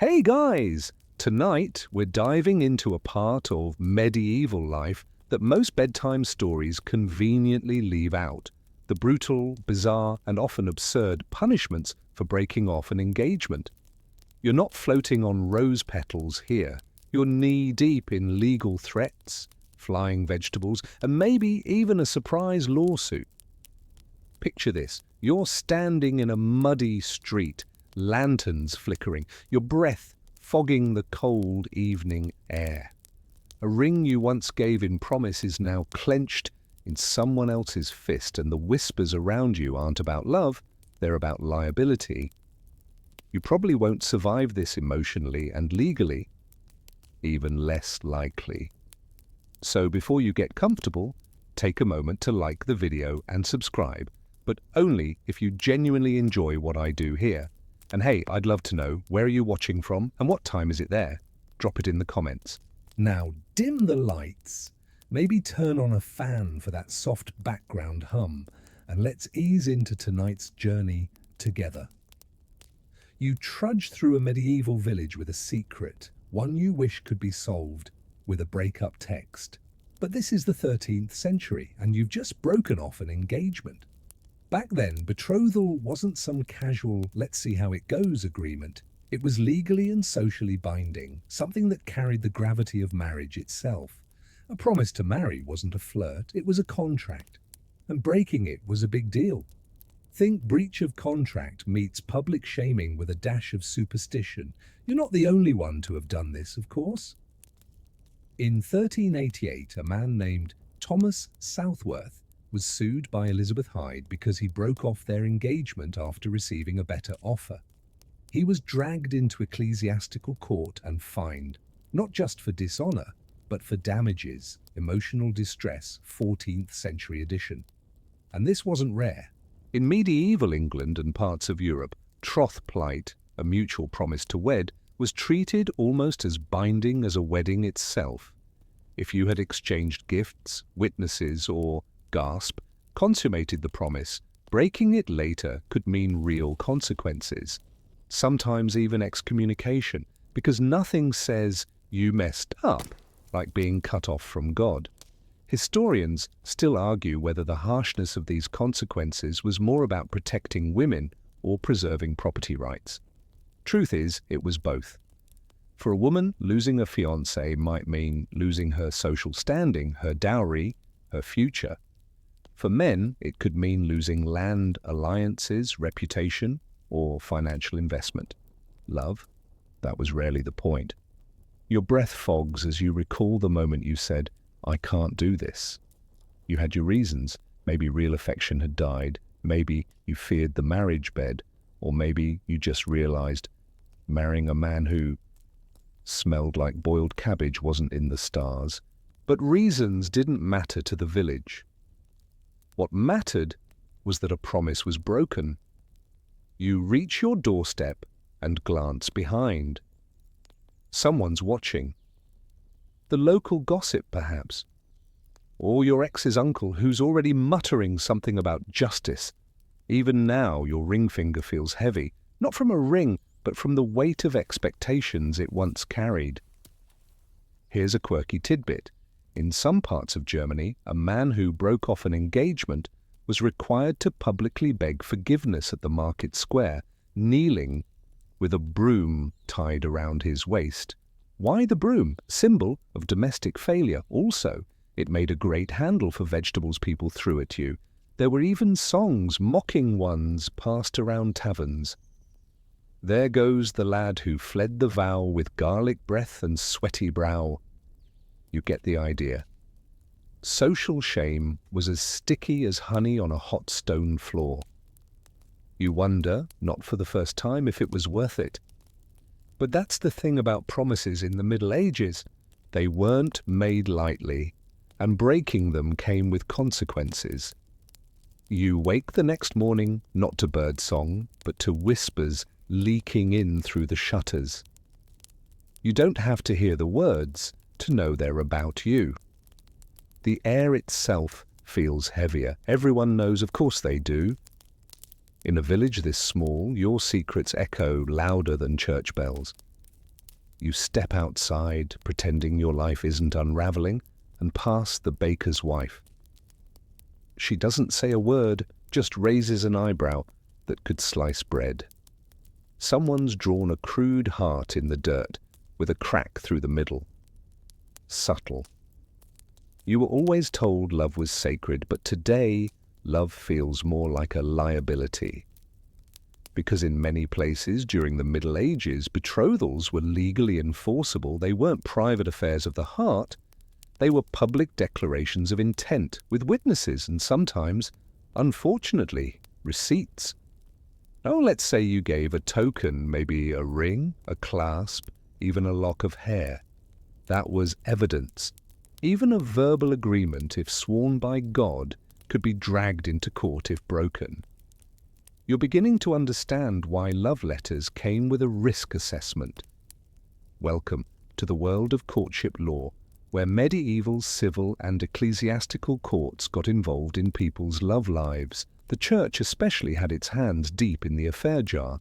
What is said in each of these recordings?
Hey guys! Tonight we're diving into a part of medieval life that most bedtime stories conveniently leave out: the brutal, bizarre, and often absurd punishments for breaking off an engagement. You're not floating on rose petals here. You're knee-deep in legal threats, flying vegetables, and maybe even a surprise lawsuit. Picture this. You're standing in a muddy street, lanterns flickering, your breath fogging the cold evening air. A ring you once gave in promise is now clenched in someone else's fist, and the whispers around you aren't about love, they're about liability. You probably won't survive this emotionally and legally, even less likely. So before you get comfortable, take a moment to like the video and subscribe, but only if you genuinely enjoy what I do here. And hey, I'd love to know, where are you watching from and what time is it there? Drop it in the comments. Now dim the lights, maybe turn on a fan for that soft background hum, and let's ease into tonight's journey together. You trudge through a medieval village with a secret, one you wish could be solved with a breakup text. But this is the 13th century, and you've just broken off an engagement. Back then, betrothal wasn't some casual let's see how it goes agreement. It was legally and socially binding, something that carried the gravity of marriage itself. A promise to marry wasn't a flirt, it was a contract. And breaking it was a big deal. Think breach of contract meets public shaming with a dash of superstition. You're not the only one to have done this, of course. In 1388, a man named Thomas Southworth was sued by Elizabeth Hyde because he broke off their engagement after receiving a better offer. He was dragged into ecclesiastical court and fined, not just for dishonor, but for damages, emotional distress, 14th century edition. And this wasn't rare. In medieval England and parts of Europe, troth plight, a mutual promise to wed, was treated almost as binding as a wedding itself. If you had exchanged gifts, witnesses, or consummated the promise, breaking it later could mean real consequences, sometimes even excommunication, because nothing says you messed up like being cut off from God. Historians still argue whether the harshness of these consequences was more about protecting women or preserving property rights. Truth is, it was both. For a woman, losing a fiancé might mean losing her social standing, her dowry, her future. For men, it could mean losing land, alliances, reputation, or financial investment. Love? That was rarely the point. Your breath fogs as you recall the moment you said, "I can't do this." You had your reasons. Maybe real affection had died. Maybe you feared the marriage bed. Or maybe you just realized marrying a man who smelled like boiled cabbage wasn't in the stars. But reasons didn't matter to the village. What mattered was that a promise was broken. You reach your doorstep and glance behind. Someone's watching. The local gossip, perhaps. Or your ex's uncle who's already muttering something about justice. Even now, your ring finger feels heavy, not from a ring, but from the weight of expectations it once carried. Here's a quirky tidbit. In some parts of Germany, a man who broke off an engagement was required to publicly beg forgiveness at the market square, kneeling with a broom tied around his waist. Why the broom? Symbol of domestic failure. Also, it made a great handle for vegetables people threw at you. There were even songs, mocking ones, passed around taverns. There goes the lad who fled the vow with garlic breath and sweaty brow. You get the idea. Social shame was as sticky as honey on a hot stone floor. You wonder, not for the first time, if it was worth it. But that's the thing about promises in the Middle Ages. They weren't made lightly, and breaking them came with consequences. You wake the next morning not to birdsong, but to whispers leaking in through the shutters. You don't have to hear the words to know they're about you. The air itself feels heavier. Everyone knows, of course they do. In a village this small, your secrets echo louder than church bells. You step outside, pretending your life isn't unraveling, and pass the baker's wife. She doesn't say a word, just raises an eyebrow that could slice bread. Someone's drawn a crude heart in the dirt, with a crack through the middle. Subtle. You were always told love was sacred, but today love feels more like a liability. Because in many places during the Middle Ages, betrothals were legally enforceable. They weren't private affairs of the heart. They were public declarations of intent with witnesses and sometimes, unfortunately, receipts. Now, let's say you gave a token, maybe a ring, a clasp, even a lock of hair. That was evidence. Even a verbal agreement, if sworn by God, could be dragged into court if broken. You're beginning to understand why love letters came with a risk assessment. Welcome to the world of courtship law, where medieval civil and ecclesiastical courts got involved in people's love lives. The church especially had its hands deep in the affair jar.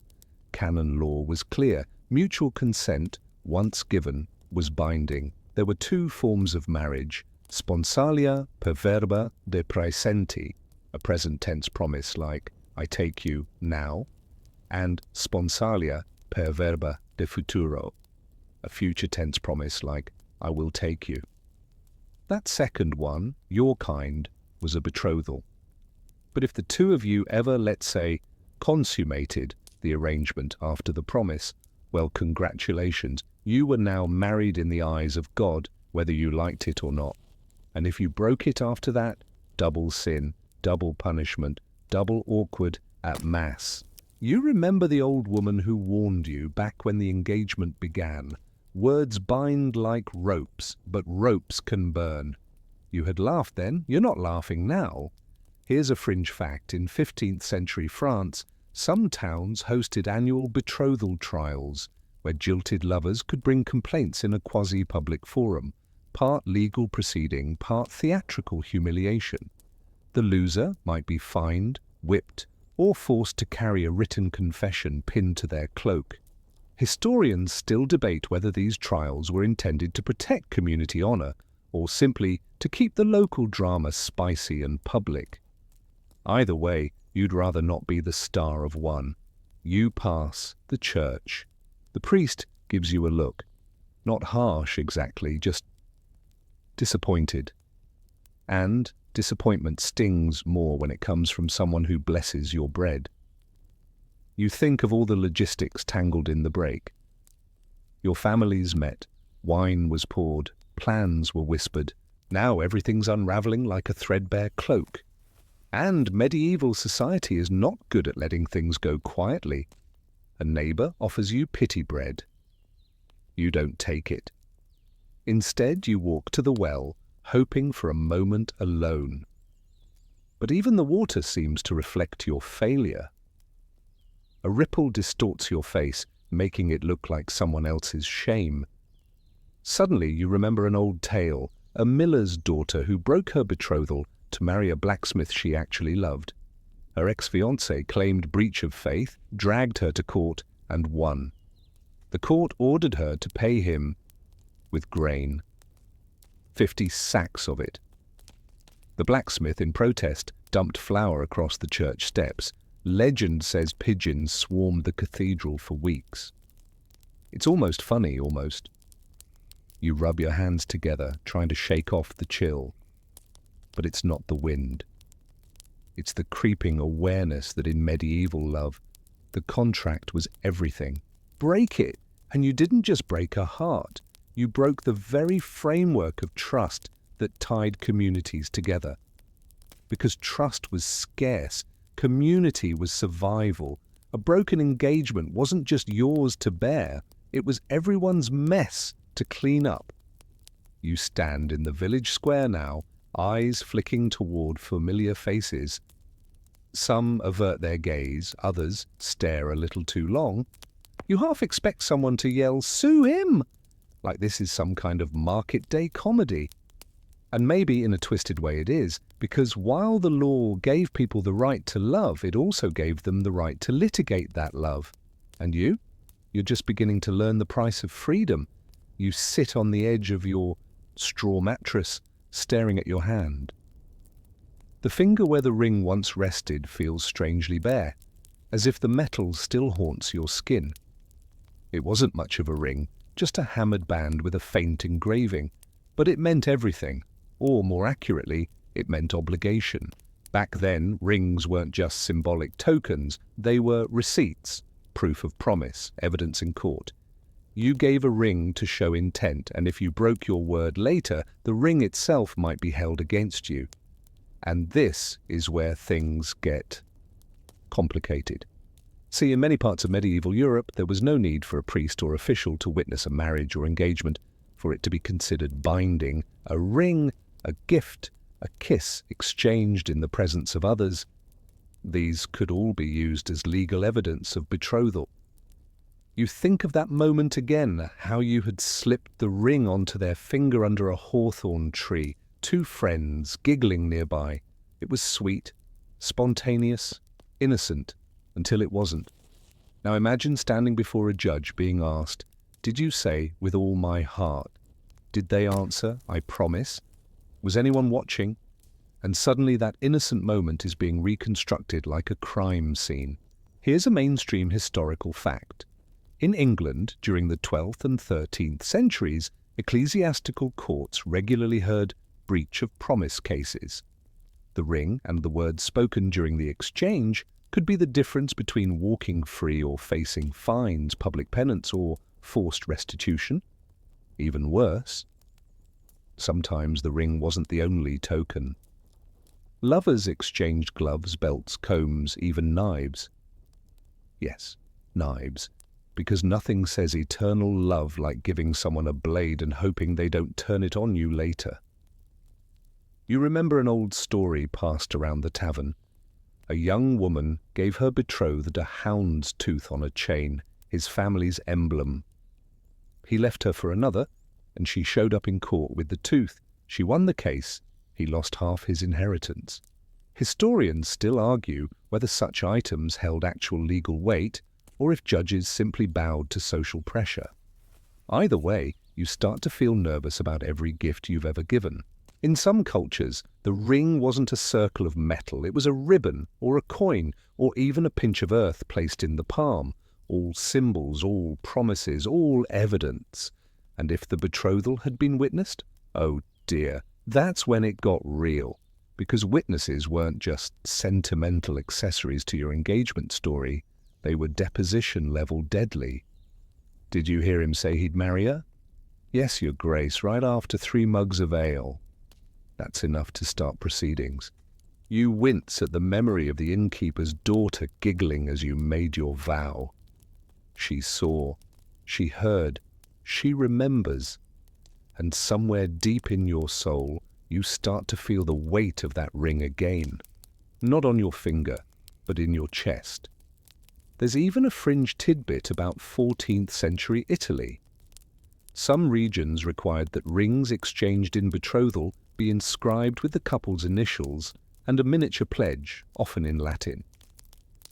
Canon law was clear. Mutual consent, once given, was binding. There were two forms of marriage: sponsalia per verba de praesenti, a present tense promise like I take you now, and sponsalia per verba de futuro, a future tense promise like I will take you. That second one, your kind, was a betrothal. But if the two of you ever, let's say, consummated the arrangement after the promise, well, congratulations, you were now married in the eyes of God, whether you liked it or not. And if you broke it after that, double sin, double punishment, double awkward at Mass. You remember the old woman who warned you back when the engagement began. Words bind like ropes, but ropes can burn. You had laughed then, you're not laughing now. Here's a fringe fact. In 15th century France, some towns hosted annual betrothal trials, where jilted lovers could bring complaints in a quasi-public forum, part legal proceeding, part theatrical humiliation. The loser might be fined, whipped, or forced to carry a written confession pinned to their cloak. Historians still debate whether these trials were intended to protect community honor or simply to keep the local drama spicy and public. Either way, you'd rather not be the star of one. You pass the church. The priest gives you a look. Not harsh exactly, just disappointed. And disappointment stings more when it comes from someone who blesses your bread. You think of all the logistics tangled in the break. Your families met, wine was poured, plans were whispered. Now everything's unraveling like a threadbare cloak. And medieval society is not good at letting things go quietly. A neighbor offers you pity bread. You don't take it. Instead, you walk to the well, hoping for a moment alone. But even the water seems to reflect your failure. A ripple distorts your face, making it look like someone else's shame. Suddenly you remember an old tale, a miller's daughter who broke her betrothal to marry a blacksmith she actually loved. Her ex-fiancé claimed breach of faith, dragged her to court, and won. The court ordered her to pay him with grain. 50 sacks of it. The blacksmith, in protest, dumped flour across the church steps. Legend says pigeons swarmed the cathedral for weeks. It's almost funny, almost. You rub your hands together, trying to shake off the chill. But it's not the wind. It's the creeping awareness that in medieval love, the contract was everything. Break it, and you didn't just break a heart. You broke the very framework of trust that tied communities together. Because trust was scarce, community was survival. A broken engagement wasn't just yours to bear, it was everyone's mess to clean up. You stand in the village square now, eyes flicking toward familiar faces. Some avert their gaze, others stare a little too long. You half expect someone to yell, "Sue him!" like this is some kind of market day comedy. And maybe in a twisted way it is, because while the law gave people the right to love, it also gave them the right to litigate that love. And you? You're just beginning to learn the price of freedom. You sit on the edge of your straw mattress, staring at your hand. The finger where the ring once rested feels strangely bare, as if the metal still haunts your skin. It wasn't much of a ring, just a hammered band with a faint engraving, but it meant everything, or more accurately, it meant obligation. Back then, rings weren't just symbolic tokens, they were receipts, proof of promise, evidence in court. You gave a ring to show intent, and if you broke your word later, the ring itself might be held against you. And this is where things get complicated. See, in many parts of medieval Europe, there was no need for a priest or official to witness a marriage or engagement, for it to be considered binding. A ring, a gift, a kiss exchanged in the presence of others, these could all be used as legal evidence of betrothal. You think of that moment again, how you had slipped the ring onto their finger under a hawthorn tree, two friends giggling nearby. It was sweet, spontaneous, innocent, until it wasn't. Now imagine standing before a judge being asked, "Did you say, 'with all my heart'? Did they answer, 'I promise'? Was anyone watching?" And suddenly that innocent moment is being reconstructed like a crime scene. Here's a mainstream historical fact. In England, during the 12th and 13th centuries, ecclesiastical courts regularly heard breach of promise cases. The ring and the words spoken during the exchange could be the difference between walking free or facing fines, public penance, or forced restitution. Even worse, sometimes the ring wasn't the only token. Lovers exchanged gloves, belts, combs, even knives. Yes, knives, because nothing says eternal love like giving someone a blade and hoping they don't turn it on you later. You remember an old story passed around the tavern. A young woman gave her betrothed a hound's tooth on a chain, his family's emblem. He left her for another, and she showed up in court with the tooth. She won the case. He lost half his inheritance. Historians still argue whether such items held actual legal weight or if judges simply bowed to social pressure. Either way, you start to feel nervous about every gift you've ever given. In some cultures, the ring wasn't a circle of metal, it was a ribbon or a coin or even a pinch of earth placed in the palm. All symbols, all promises, all evidence. And if the betrothal had been witnessed? Oh dear, that's when it got real. Because witnesses weren't just sentimental accessories to your engagement story, they were deposition-level deadly. Did you hear him say he'd marry her? Yes, Your Grace, right after 3 mugs of ale. That's enough to start proceedings. You wince at the memory of the innkeeper's daughter giggling as you made your vow. She saw, she heard, she remembers. And somewhere deep in your soul, you start to feel the weight of that ring again. Not on your finger, but in your chest. There's even a fringe tidbit about 14th century Italy. Some regions required that rings exchanged in betrothal be inscribed with the couple's initials and a miniature pledge, often in Latin.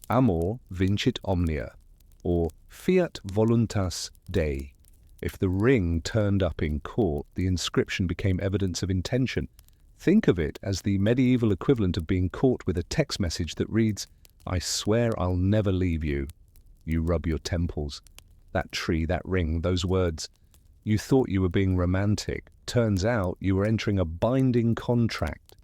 Amor vincit omnia, or fiat voluntas Dei. If the ring turned up in court, the inscription became evidence of intention. Think of it as the medieval equivalent of being caught with a text message that reads, "I swear I'll never leave you." You rub your temples. That tree, that ring, those words. You thought you were being romantic. Turns out you were entering a binding contract.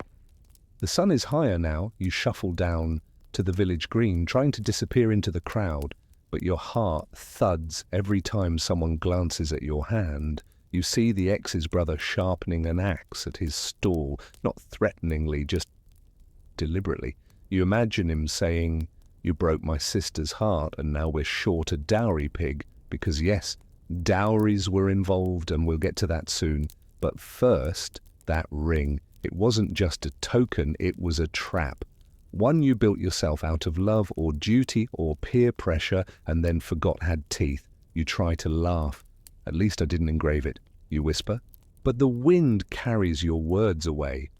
The sun is higher now. You shuffle down to the village green, trying to disappear into the crowd, but your heart thuds every time someone glances at your hand. You see the ex's brother sharpening an axe at his stall, not threateningly, just deliberately. You imagine him saying, "You broke my sister's heart and now we're short a dowry pig," because yes, dowries were involved and we'll get to that soon. But first, that ring. It wasn't just a token, it was a trap. One you built yourself out of love or duty or peer pressure and then forgot had teeth. You try to laugh. "At least I didn't engrave it," you whisper. But the wind carries your words away.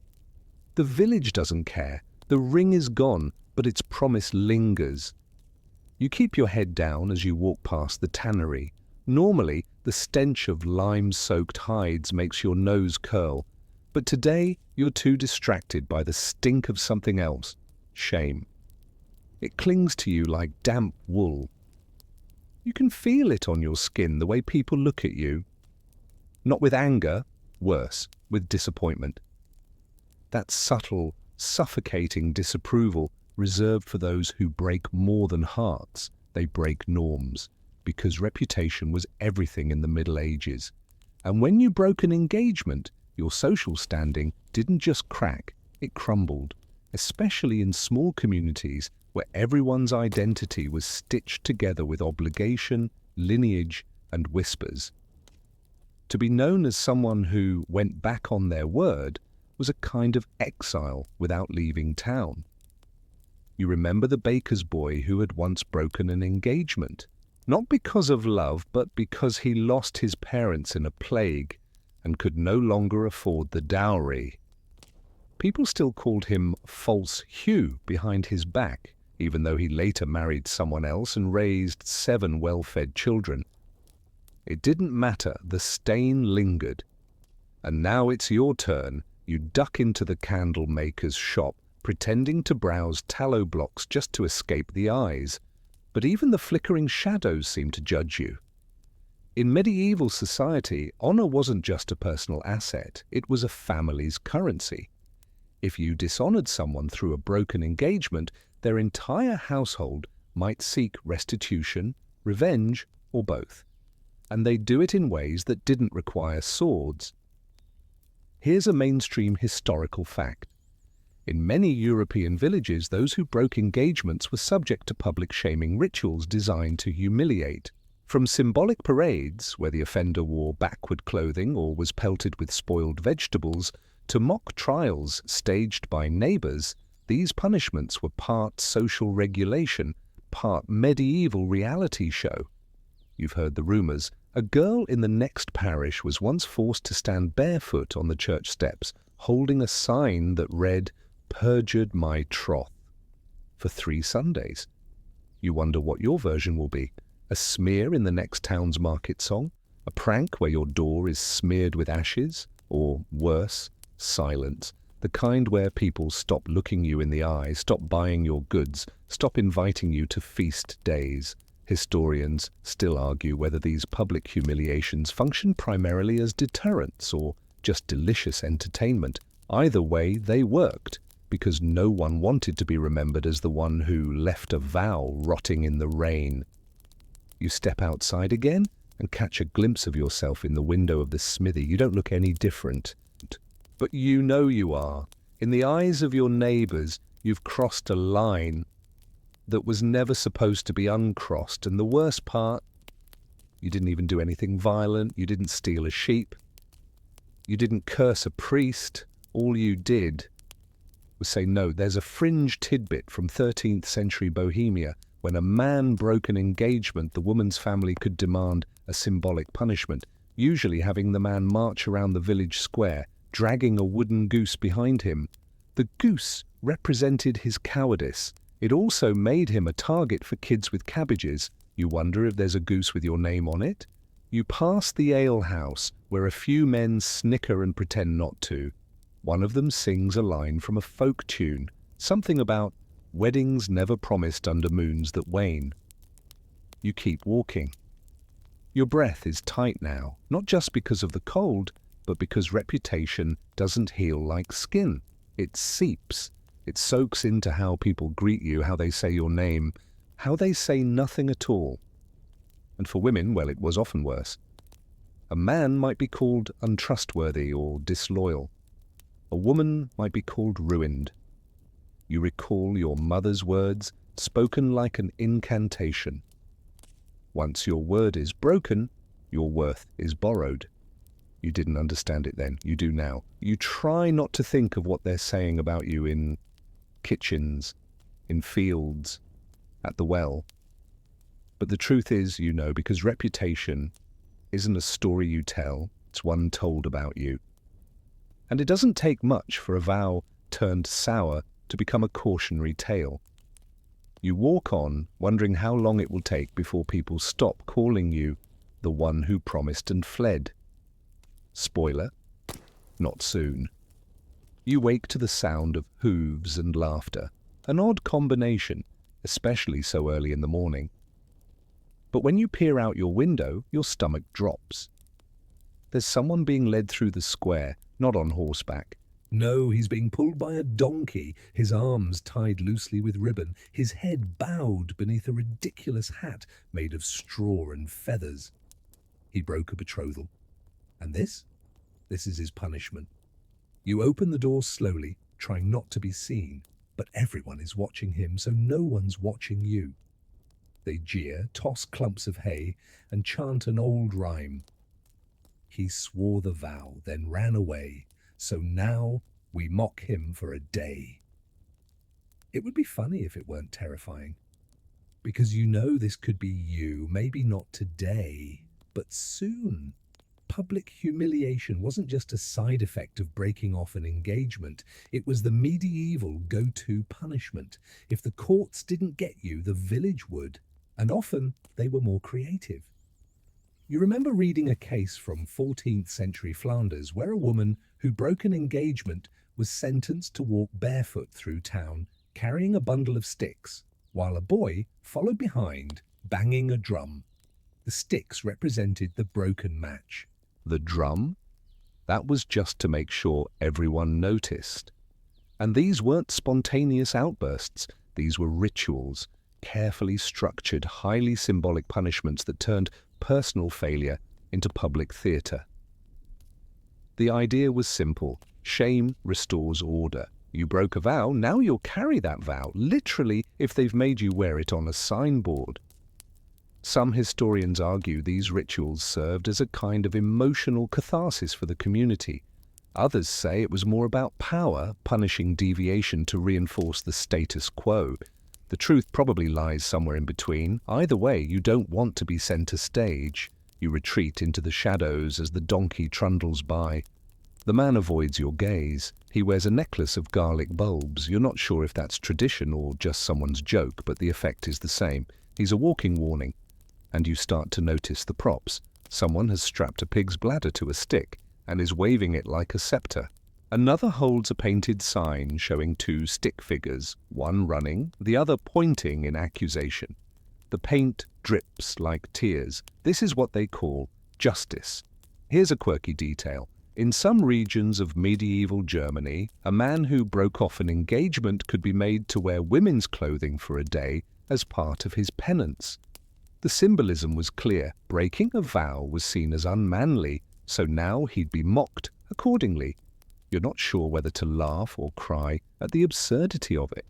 The village doesn't care. The ring is gone, but its promise lingers. You keep your head down as you walk past the tannery. Normally, the stench of lime-soaked hides makes your nose curl, but today you're too distracted by the stink of something else, shame. It clings to you like damp wool. You can feel it on your skin the way people look at you. Not with anger, worse, with disappointment. That subtle, suffocating disapproval reserved for those who break more than hearts. They break norms, because reputation was everything in the Middle Ages. And when you broke an engagement, your social standing didn't just crack, it crumbled, especially in small communities where everyone's identity was stitched together with obligation, lineage, and whispers. To be known as someone who went back on their word was a kind of exile without leaving town. You remember the baker's boy who had once broken an engagement, not because of love, but because he lost his parents in a plague and could no longer afford the dowry. People still called him False Hugh behind his back, even though he later married someone else and raised 7 well-fed children. It didn't matter, the stain lingered. And now it's your turn. You duck into the candle maker's shop, pretending to browse tallow blocks just to escape the eyes. But even the flickering shadows seem to judge you. In medieval society, honor wasn't just a personal asset, it was a family's currency. If you dishonored someone through a broken engagement, their entire household might seek restitution, revenge, or both. And they'd do it in ways that didn't require swords. Here's a mainstream historical fact. In many European villages, those who broke engagements were subject to public shaming rituals designed to humiliate. From symbolic parades, where the offender wore backward clothing or was pelted with spoiled vegetables, to mock trials staged by neighbors, these punishments were part social regulation, part medieval reality show. You've heard the rumors. A girl in the next parish was once forced to stand barefoot on the church steps, holding a sign that read, "Perjured my troth," for 3 Sundays. You wonder what your version will be. A smear in the next town's market song? A prank where your door is smeared with ashes? Or worse, silence. The kind where people stop looking you in the eye, stop buying your goods, stop inviting you to feast days. Historians still argue whether these public humiliations function primarily as deterrents or just delicious entertainment. Either way, they worked, because no one wanted to be remembered as the one who left a vow rotting in the rain. You step outside again and catch a glimpse of yourself in the window of the smithy. You don't look any different. But you know you are. In the eyes of your neighbors, you've crossed a line that was never supposed to be uncrossed. And the worst part, you didn't even do anything violent. You didn't steal a sheep. You didn't curse a priest. All you did was say no. There's a fringe tidbit from 13th century Bohemia. When a man broke an engagement, the woman's family could demand a symbolic punishment, usually having the man march around the village square, dragging a wooden goose behind him. The goose represented his cowardice. It also made him a target for kids with cabbages. You wonder if there's a goose with your name on it? You pass the alehouse, where a few men snicker and pretend not to. One of them sings a line from a folk tune, something about weddings never promised under moons that wane. You keep walking. Your breath is tight now, not just because of the cold, but because reputation doesn't heal like skin. It seeps. It soaks into how people greet you, how they say your name, how they say nothing at all. And for women, well, it was often worse. A man might be called untrustworthy or disloyal. A woman might be called ruined. You recall your mother's words, spoken like an incantation. Once your word is broken, your worth is borrowed. You didn't understand it then, you do now. You try not to think of what they're saying about you in kitchens, in fields, at the well. But the truth is, you know, because reputation isn't a story you tell, it's one told about you. And it doesn't take much for a vow turned sour to become a cautionary tale. You walk on, wondering how long it will take before people stop calling you the one who promised and fled. Spoiler, not soon. You wake to the sound of hooves and laughter, an odd combination, especially so early in the morning. But when you peer out your window, your stomach drops. There's someone being led through the square, not on horseback. No, he's being pulled by a donkey, his arms tied loosely with ribbon, his head bowed beneath a ridiculous hat made of straw and feathers. He broke a betrothal. And this? This is his punishment. You open the door slowly, trying not to be seen, but everyone is watching him, so no one's watching you. They jeer, toss clumps of hay, and chant an old rhyme. He swore the vow, then ran away, so now we mock him for a day. It would be funny if it weren't terrifying, because you know this could be you, maybe not today, but soon. Public humiliation wasn't just a side effect of breaking off an engagement. It was the medieval go-to punishment. If the courts didn't get you, the village would, and often they were more creative. You remember reading a case from 14th century Flanders where a woman who broke an engagement was sentenced to walk barefoot through town, carrying a bundle of sticks, while a boy followed behind, banging a drum. The sticks represented the broken match. The drum? That was just to make sure everyone noticed. And these weren't spontaneous outbursts. These were rituals, carefully structured, highly symbolic punishments that turned personal failure into public theatre. The idea was simple. Shame restores order. You broke a vow, now you'll carry that vow, literally, if they've made you wear it on a signboard. Some historians argue these rituals served as a kind of emotional catharsis for the community. Others say it was more about power, punishing deviation to reinforce the status quo. The truth probably lies somewhere in between. Either way, you don't want to be center stage. You retreat into the shadows as the donkey trundles by. The man avoids your gaze. He wears a necklace of garlic bulbs. You're not sure if that's tradition or just someone's joke, but the effect is the same. He's a walking warning. And you start to notice the props. Someone has strapped a pig's bladder to a stick and is waving it like a scepter. Another holds a painted sign showing two stick figures, one running, the other pointing in accusation. The paint drips like tears. This is what they call justice. Here's a quirky detail. In some regions of medieval Germany, a man who broke off an engagement could be made to wear women's clothing for a day as part of his penance. The symbolism was clear. Breaking a vow was seen as unmanly, so now he'd be mocked accordingly. You're not sure whether to laugh or cry at the absurdity of it.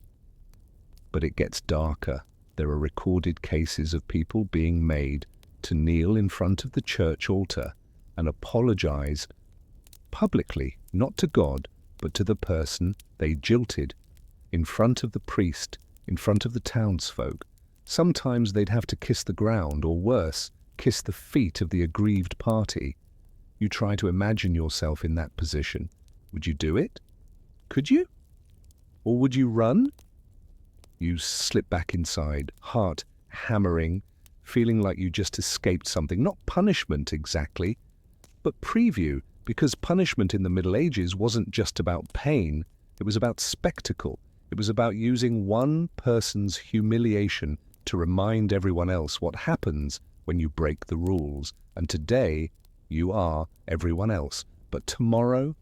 But it gets darker. There are recorded cases of people being made to kneel in front of the church altar and apologize publicly, not to God, but to the person they jilted, in front of the priest, in front of the townsfolk. Sometimes they'd have to kiss the ground, or worse, kiss the feet of the aggrieved party. You try to imagine yourself in that position. Would you do it? Could you? Or would you run? You slip back inside, heart hammering, feeling like you just escaped something. Not punishment exactly, but preview, because punishment in the Middle Ages wasn't just about pain, it was about spectacle. It was about using one person's humiliation to remind everyone else what happens when you break the rules. And today, you are everyone else. But tomorrow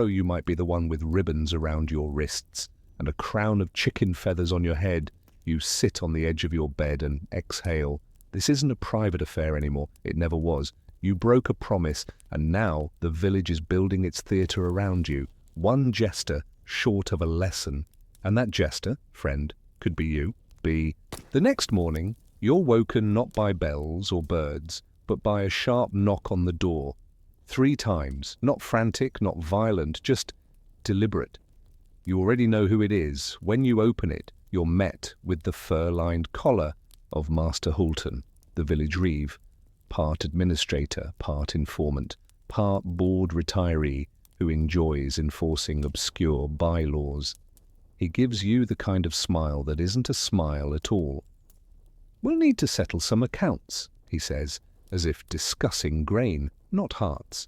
you might be the one with ribbons around your wrists and a crown of chicken feathers on your head. You sit on the edge of your bed and exhale. This isn't a private affair anymore. It never was. You broke a promise, and now the village is building its theatre around you. One jester short of a lesson. And that jester, friend, could be you. The next morning, you're woken not by bells or birds, but by a sharp knock on the door. 3 times, not frantic, not violent, just deliberate. You already know who it is. When you open it, you're met with the fur-lined collar of Master Hulton, the village reeve, part administrator, part informant, part bored retiree who enjoys enforcing obscure bylaws. He gives you the kind of smile that isn't a smile at all. "We'll need to settle some accounts," he says, as if discussing grain, not hearts.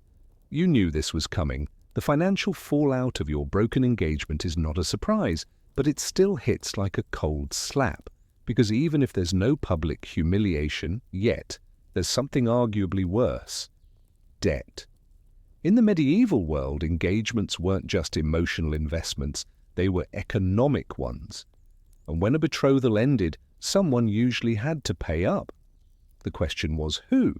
You knew this was coming. The financial fallout of your broken engagement is not a surprise, but it still hits like a cold slap, because even if there's no public humiliation yet, there's something arguably worse: debt. In the medieval world, engagements weren't just emotional investments, they were economic ones. And when a betrothal ended, someone usually had to pay up. The question was, who?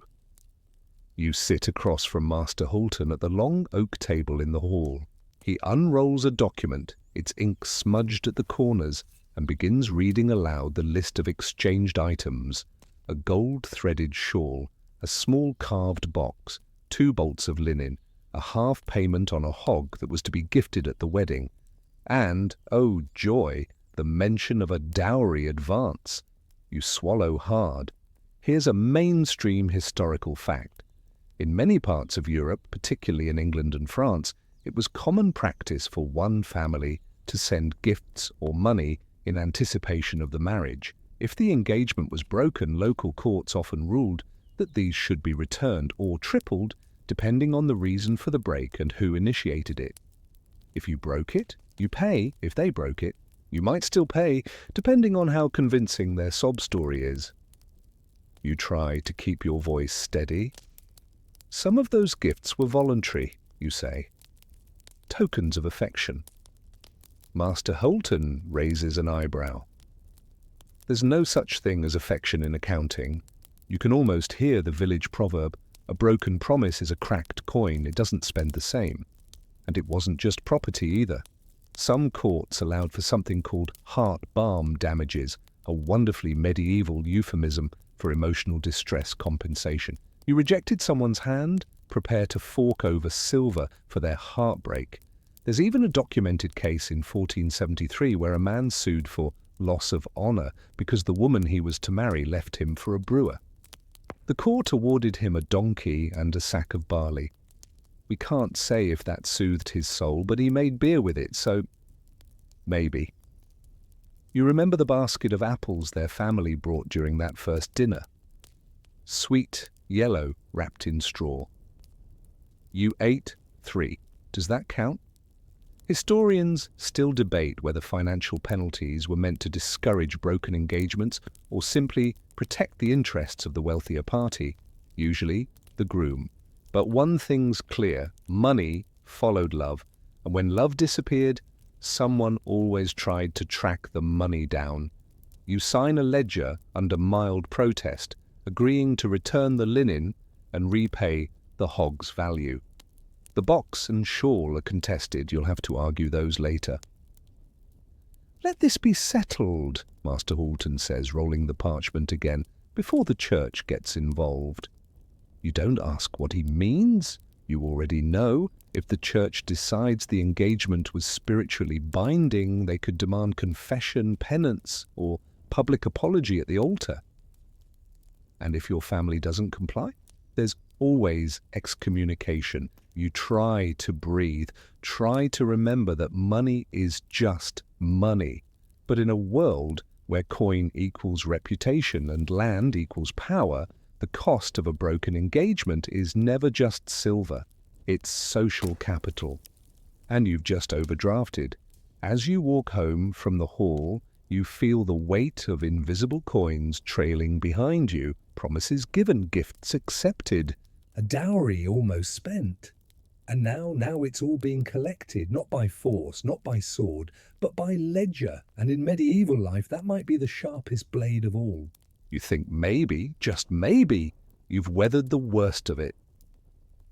You sit across from Master Hulton at the long oak table in the hall. He unrolls a document, its ink smudged at the corners, and begins reading aloud the list of exchanged items: a gold-threaded shawl, a small carved box, 2 bolts of linen, a half payment on a hog that was to be gifted at the wedding, and, oh joy, the mention of a dowry advance. You swallow hard. Here's a mainstream historical fact. In many parts of Europe, particularly in England and France, it was common practice for one family to send gifts or money in anticipation of the marriage. If the engagement was broken, local courts often ruled that these should be returned or tripled, depending on the reason for the break and who initiated it. If you broke it, you pay. If they broke it, you might still pay, depending on how convincing their sob story is. You try to keep your voice steady. Some of those gifts were voluntary, you say. Tokens of affection. Master Hulton raises an eyebrow. There's no such thing as affection in accounting. You can almost hear the village proverb, "A broken promise is a cracked coin, it doesn't spend the same." And it wasn't just property either. Some courts allowed for something called heart balm damages, a wonderfully medieval euphemism for emotional distress compensation. You rejected someone's hand, prepare to fork over silver for their heartbreak. There's even a documented case in 1473 where a man sued for loss of honor because the woman he was to marry left him for a brewer. The court awarded him a donkey and a sack of barley. We can't say if that soothed his soul, but he made beer with it, so maybe. You remember the basket of apples their family brought during that first dinner? Sweet, yellow, wrapped in straw. You ate 3. Does that count? Historians still debate whether financial penalties were meant to discourage broken engagements or simply protect the interests of the wealthier party, usually the groom. But one thing's clear: money followed love, and when love disappeared, someone always tried to track the money down. You sign a ledger under mild protest, agreeing to return the linen and repay the hog's value. The box and shawl are contested. You'll have to argue those later. "Let this be settled," Master Hulton says, rolling the parchment again, "before the church gets involved." You don't ask what he means. You already know. If the church decides the engagement was spiritually binding, they could demand confession, penance, or public apology at the altar. And if your family doesn't comply, there's always excommunication. You try to breathe, try to remember that money is just money. But in a world where coin equals reputation and land equals power, the cost of a broken engagement is never just silver. It's social capital. And you've just overdrafted. As you walk home from the hall, you feel the weight of invisible coins trailing behind you, promises given, gifts accepted. A dowry almost spent. And now it's all being collected, not by force, not by sword, but by ledger. And in medieval life, that might be the sharpest blade of all. You think maybe, just maybe, you've weathered the worst of it.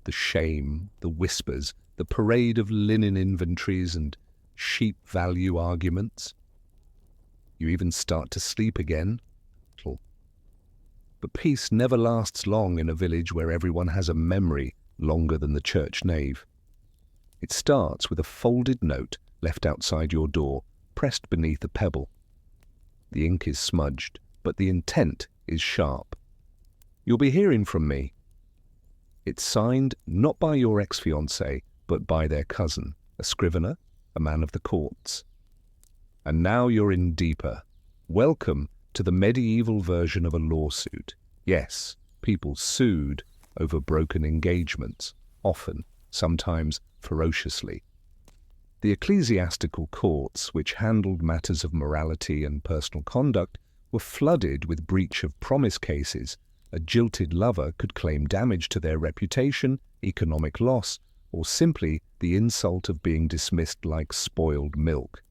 The shame, the whispers, the parade of linen inventories and sheep value arguments. You even start to sleep again. But peace never lasts long in a village where everyone has a memory longer than the church nave. It starts with a folded note left outside your door, pressed beneath a pebble. The ink is smudged, but the intent is sharp. "You'll be hearing from me." It's signed not by your ex-fiancé, but by their cousin, a scrivener, a man of the courts. And now you're in deeper. Welcome to the medieval version of a lawsuit. Yes, people sued over broken engagements, often, sometimes ferociously. The ecclesiastical courts, which handled matters of morality and personal conduct, were flooded with breach of promise cases. A jilted lover could claim damage to their reputation, economic loss, or simply the insult of being dismissed like spoiled milk.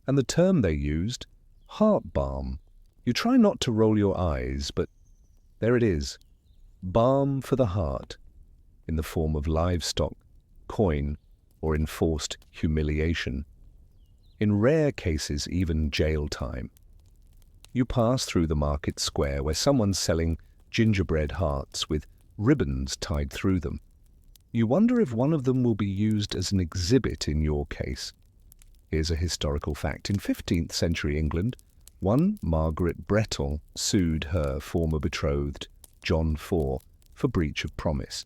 And the term they used, heart balm. You try not to roll your eyes, but there it is. Balm for the heart, in the form of livestock, coin, or enforced humiliation. In rare cases, even jail time. You pass through the market square where someone's selling gingerbread hearts with ribbons tied through them. You wonder if one of them will be used as an exhibit in your case. Here's a historical fact. In 15th century England, one Margaret Bretton sued her former betrothed, John IV, for breach of promise.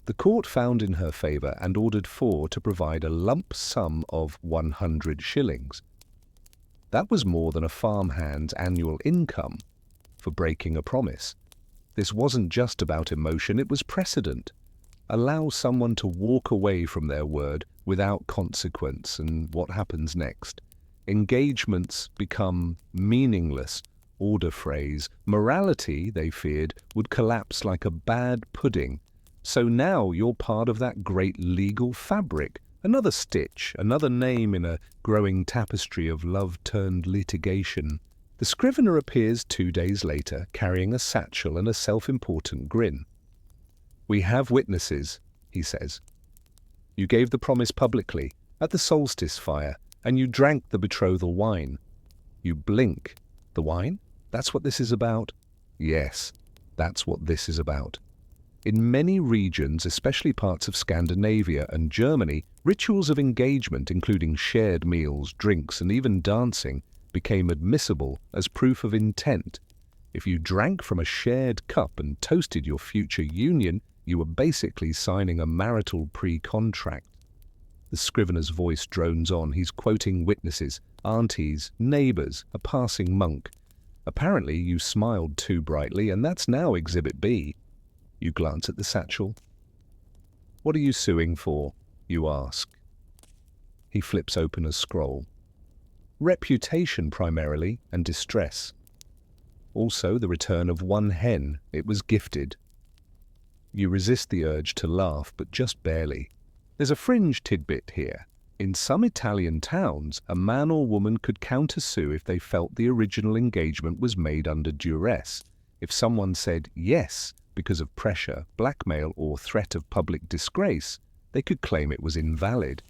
The court found in her favour and ordered IV to provide a lump sum of 100 shillings. That was more than a farmhand's annual income for breaking a promise. This wasn't just about emotion, it was precedent. Allow someone to walk away from their word without consequence, and what happens next? Engagements become meaningless. Order phrase. Morality, they feared, would collapse like a bad pudding. So now you're part of that great legal fabric. Another stitch, another name in a growing tapestry of love-turned litigation. The scrivener appears 2 days later, carrying a satchel and a self-important grin. "We have witnesses," he says. "You gave the promise publicly, at the solstice fire, and you drank the betrothal wine. You blink. The wine? That's what this is about?" Yes, that's what this is about. In many regions, especially parts of Scandinavia and Germany, rituals of engagement, including shared meals, drinks, and even dancing, became admissible as proof of intent. If you drank from a shared cup and toasted your future union, you were basically signing a marital pre-contract. The scrivener's voice drones on. He's quoting witnesses, aunties, neighbours, a passing monk. Apparently you smiled too brightly, and that's now Exhibit B. You glance at the satchel. "What are you suing for?" you ask. He flips open a scroll. "Reputation primarily, and distress. Also the return of one hen. It was gifted." You resist the urge to laugh, but just barely. There's a fringe tidbit here. In some Italian towns, a man or woman could countersue if they felt the original engagement was made under duress. If someone said yes because of pressure, blackmail, or threat of public disgrace, they could claim it was invalid.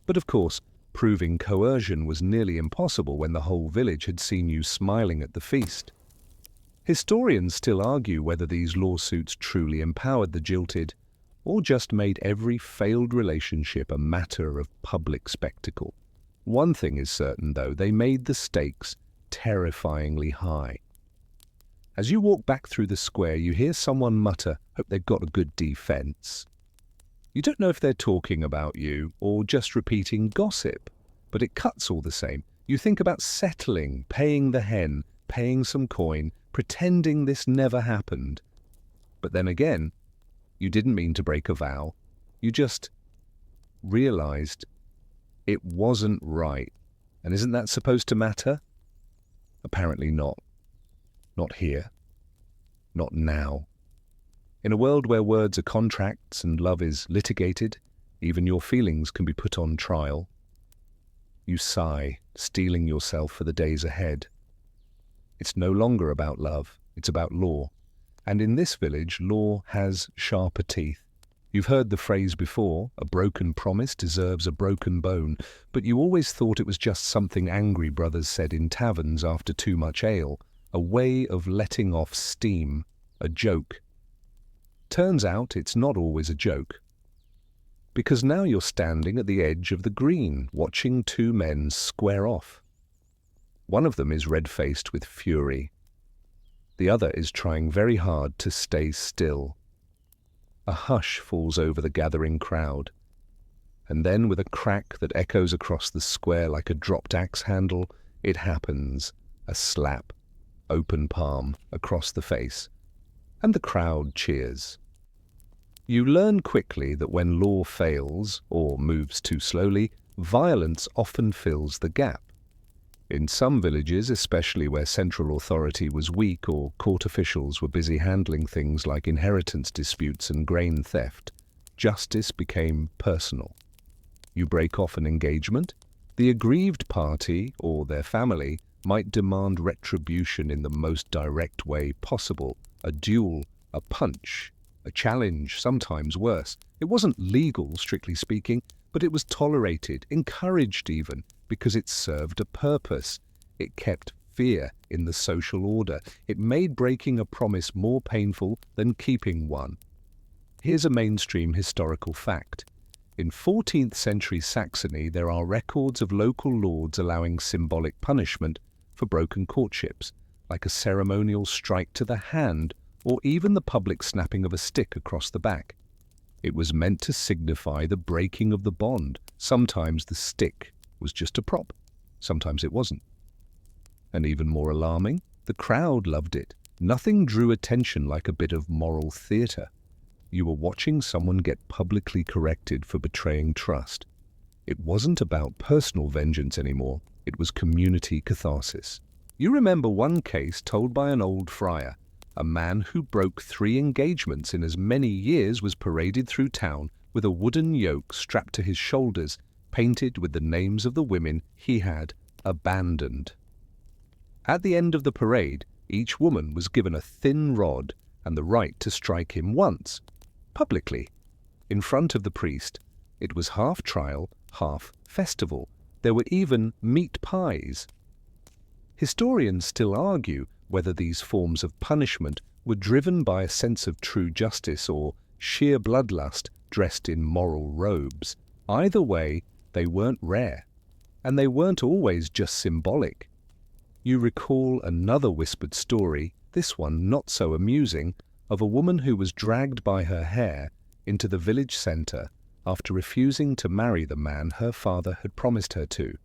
But of course, proving coercion was nearly impossible when the whole village had seen you smiling at the feast. Historians still argue whether these lawsuits truly empowered the jilted, or just made every failed relationship a matter of public spectacle. One thing is certain, though, they made the stakes terrifyingly high. As you walk back through the square, you hear someone mutter, "Hope they've got a good defense." You don't know if they're talking about you or just repeating gossip, but it cuts all the same. You think about settling, paying the hen, paying some coin, pretending this never happened. But then again, you didn't mean to break a vow. You just realized it wasn't right. And isn't that supposed to matter? Apparently not. Not here. Not now. In a world where words are contracts and love is litigated, even your feelings can be put on trial. You sigh, steeling yourself for the days ahead. It's no longer about love, it's about law. And in this village, law has sharper teeth. You've heard the phrase before, a broken promise deserves a broken bone, but you always thought it was just something angry brothers said in taverns after too much ale, a way of letting off steam, a joke. Turns out it's not always a joke. Because now you're standing at the edge of the green, watching two men square off. One of them is red-faced with fury. The other is trying very hard to stay still. A hush falls over the gathering crowd. And then, with a crack that echoes across the square like a dropped axe handle, it happens. A slap, open palm, across the face. And the crowd cheers. You learn quickly that when law fails, or moves too slowly, violence often fills the gap. In some villages, especially where central authority was weak or court officials were busy handling things like inheritance disputes and grain theft, justice became personal. You break off an engagement, the aggrieved party or their family might demand retribution in the most direct way possible, a duel, a punch, a challenge, sometimes worse. It wasn't legal, strictly speaking, but it was tolerated, encouraged even, because it served a purpose. It kept fear in the social order. It made breaking a promise more painful than keeping one. Here's a mainstream historical fact. In 14th century Saxony, there are records of local lords allowing symbolic punishment for broken courtships, like a ceremonial strike to the hand or even the public snapping of a stick across the back. It was meant to signify the breaking of the bond. Sometimes the stick was just a prop, sometimes it wasn't. And even more alarming, the crowd loved it. Nothing drew attention like a bit of moral theatre. You were watching someone get publicly corrected for betraying trust. It wasn't about personal vengeance anymore, it was community catharsis. You remember one case told by an old friar. A man who broke 3 engagements in as many years was paraded through town with a wooden yoke strapped to his shoulders, painted with the names of the women he had abandoned. At the end of the parade, each woman was given a thin rod and the right to strike him once, publicly, in front of the priest. It was half trial, half festival. There were even meat pies. Historians still argue whether these forms of punishment were driven by a sense of true justice or sheer bloodlust dressed in moral robes. Either way, they weren't rare, and they weren't always just symbolic. You recall another whispered story, this one not so amusing, of a woman who was dragged by her hair into the village centre after refusing to marry the man her father had promised her to.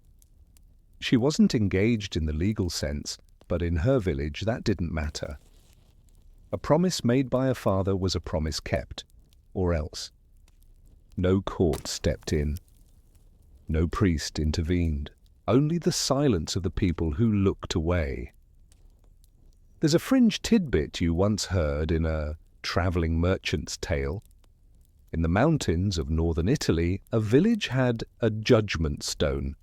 She wasn't engaged in the legal sense, but in her village that didn't matter. A promise made by a father was a promise kept, or else. No court stepped in. No priest intervened. Only the silence of the people who looked away. There's a fringe tidbit you once heard in a travelling merchant's tale. In the mountains of northern Italy, a village had a judgment stone,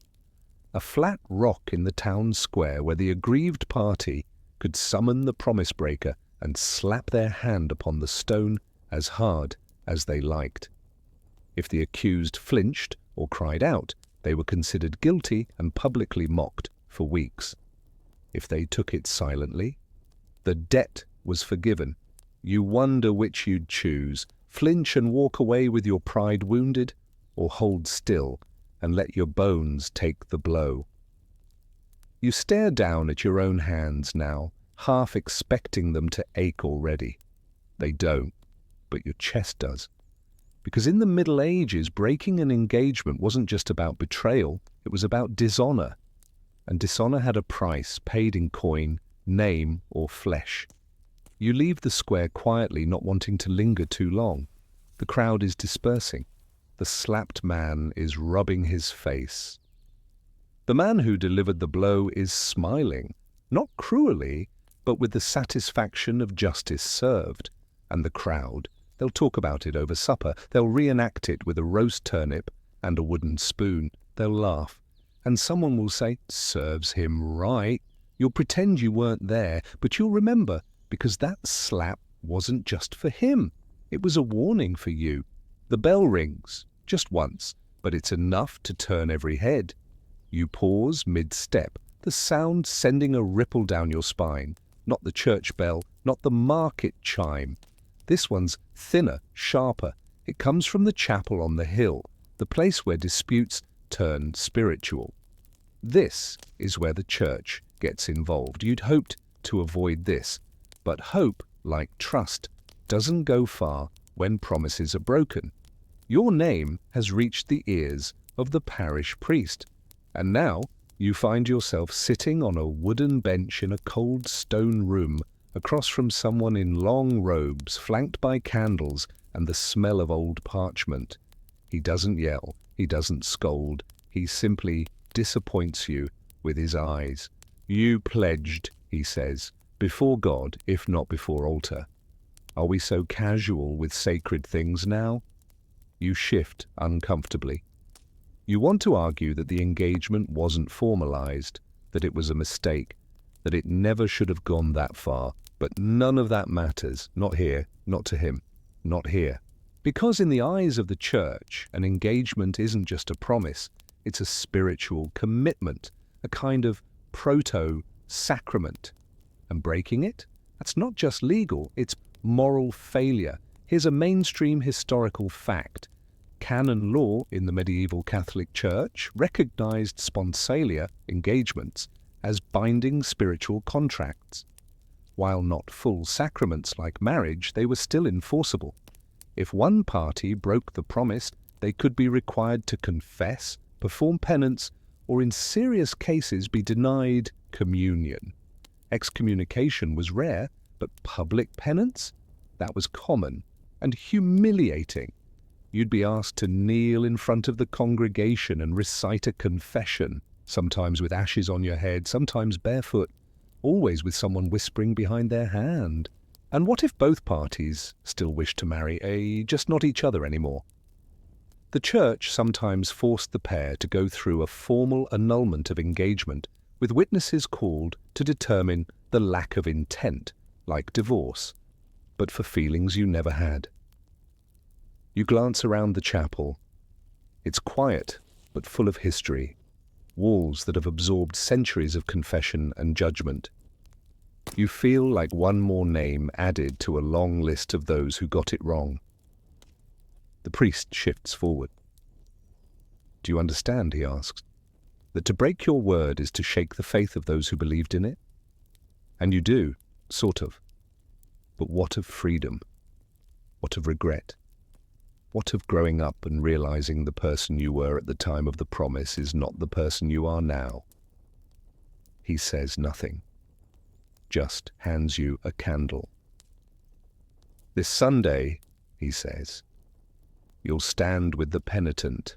a flat rock in the town square where the aggrieved party could summon the promise breaker and slap their hand upon the stone as hard as they liked. If the accused flinched or cried out, they were considered guilty and publicly mocked for weeks. If they took it silently, the debt was forgiven. You wonder which you'd choose, flinch and walk away with your pride wounded, or hold still and let your bones take the blow. You stare down at your own hands now, half expecting them to ache already. They don't, but your chest does. Because in the Middle Ages, breaking an engagement wasn't just about betrayal, it was about dishonor. And dishonor had a price, paid in coin, name, or flesh. You leave the square quietly, not wanting to linger too long. The crowd is dispersing. The slapped man is rubbing his face. The man who delivered the blow is smiling, not cruelly, but with the satisfaction of justice served. And the crowd, they'll talk about it over supper. They'll reenact it with a roast turnip and a wooden spoon. They'll laugh. And someone will say, "Serves him right." You'll pretend you weren't there, but you'll remember, because that slap wasn't just for him. It was a warning for you. The bell rings, just once, but it's enough to turn every head. You pause mid-step, the sound sending a ripple down your spine. Not the church bell, not the market chime. This one's thinner, sharper. It comes from the chapel on the hill, the place where disputes turn spiritual. This is where the church gets involved. You'd hoped to avoid this, but hope, like trust, doesn't go far when promises are broken. Your name has reached the ears of the parish priest, and now you find yourself sitting on a wooden bench in a cold stone room across from someone in long robes, flanked by candles and the smell of old parchment. He doesn't yell, he doesn't scold, he simply disappoints you with his eyes. You pledged, he says, before God, if not before altar. Are we so casual with sacred things now? You shift uncomfortably. You want to argue that the engagement wasn't formalized, that it was a mistake, that it never should have gone that far, but none of that matters. Not here, not to him, not here. Because in the eyes of the church, an engagement isn't just a promise, it's a spiritual commitment, a kind of proto-sacrament. And breaking it? That's not just legal, it's moral failure. Here's a mainstream historical fact. Canon law in the medieval Catholic Church recognized sponsalia, engagements, as binding spiritual contracts. While not full sacraments like marriage, they were still enforceable. If one party broke the promise, they could be required to confess, perform penance, or in serious cases be denied communion. Excommunication was rare, but public penance? That was common and humiliating. You'd be asked to kneel in front of the congregation and recite a confession, sometimes with ashes on your head, sometimes barefoot, always with someone whispering behind their hand. And what if both parties still wished to marry, just not each other anymore? The church sometimes forced the pair to go through a formal annulment of engagement, with witnesses called to determine the lack of intent, like divorce, but for feelings you never had. You glance around the chapel. It's quiet, but full of history, walls that have absorbed centuries of confession and judgment. You feel like one more name added to a long list of those who got it wrong. The priest shifts forward. Do you understand, he asks, that to break your word is to shake the faith of those who believed in it? And you do, sort of. But what of freedom? What of regret? What of growing up and realizing the person you were at the time of the promise is not the person you are now? He says nothing, just hands you a candle. This Sunday, he says, you'll stand with the penitent.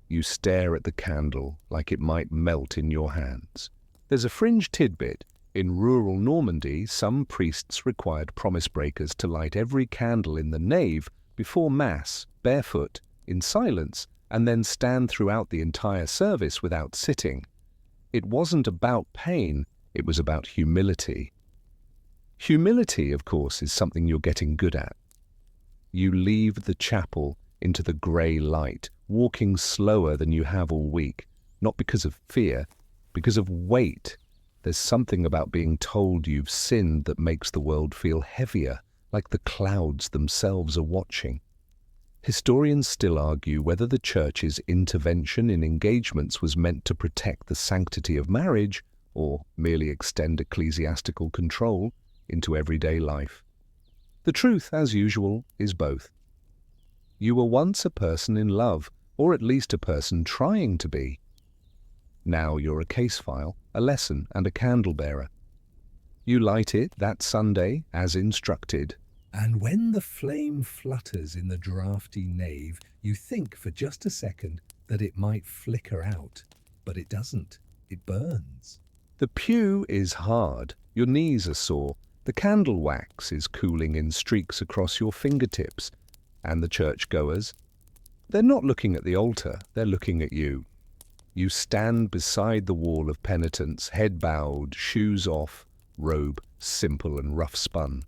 You stare at the candle like it might melt in your hands. There's a fringe tidbit. In rural Normandy, some priests required promise breakers to light every candle in the nave before Mass, barefoot, in silence, and then stand throughout the entire service without sitting. It wasn't about pain, it was about humility. Humility, of course, is something you're getting good at. You leave the chapel into the grey light, walking slower than you have all week, not because of fear, because of weight. There's something about being told you've sinned that makes the world feel heavier, like the clouds themselves are watching. Historians still argue whether the Church's intervention in engagements was meant to protect the sanctity of marriage or merely extend ecclesiastical control into everyday life. The truth, as usual, is both. You were once a person in love, or at least a person trying to be. Now you're a case file, a lesson, and a candle bearer. You light it that Sunday, as instructed. And when the flame flutters in the draughty nave, you think for just a second that it might flicker out, but it doesn't. It burns. The pew is hard, your knees are sore, the candle wax is cooling in streaks across your fingertips, and the churchgoers, they're not looking at the altar, they're looking at you. You stand beside the wall of penitence, head bowed, shoes off, robe simple and rough spun.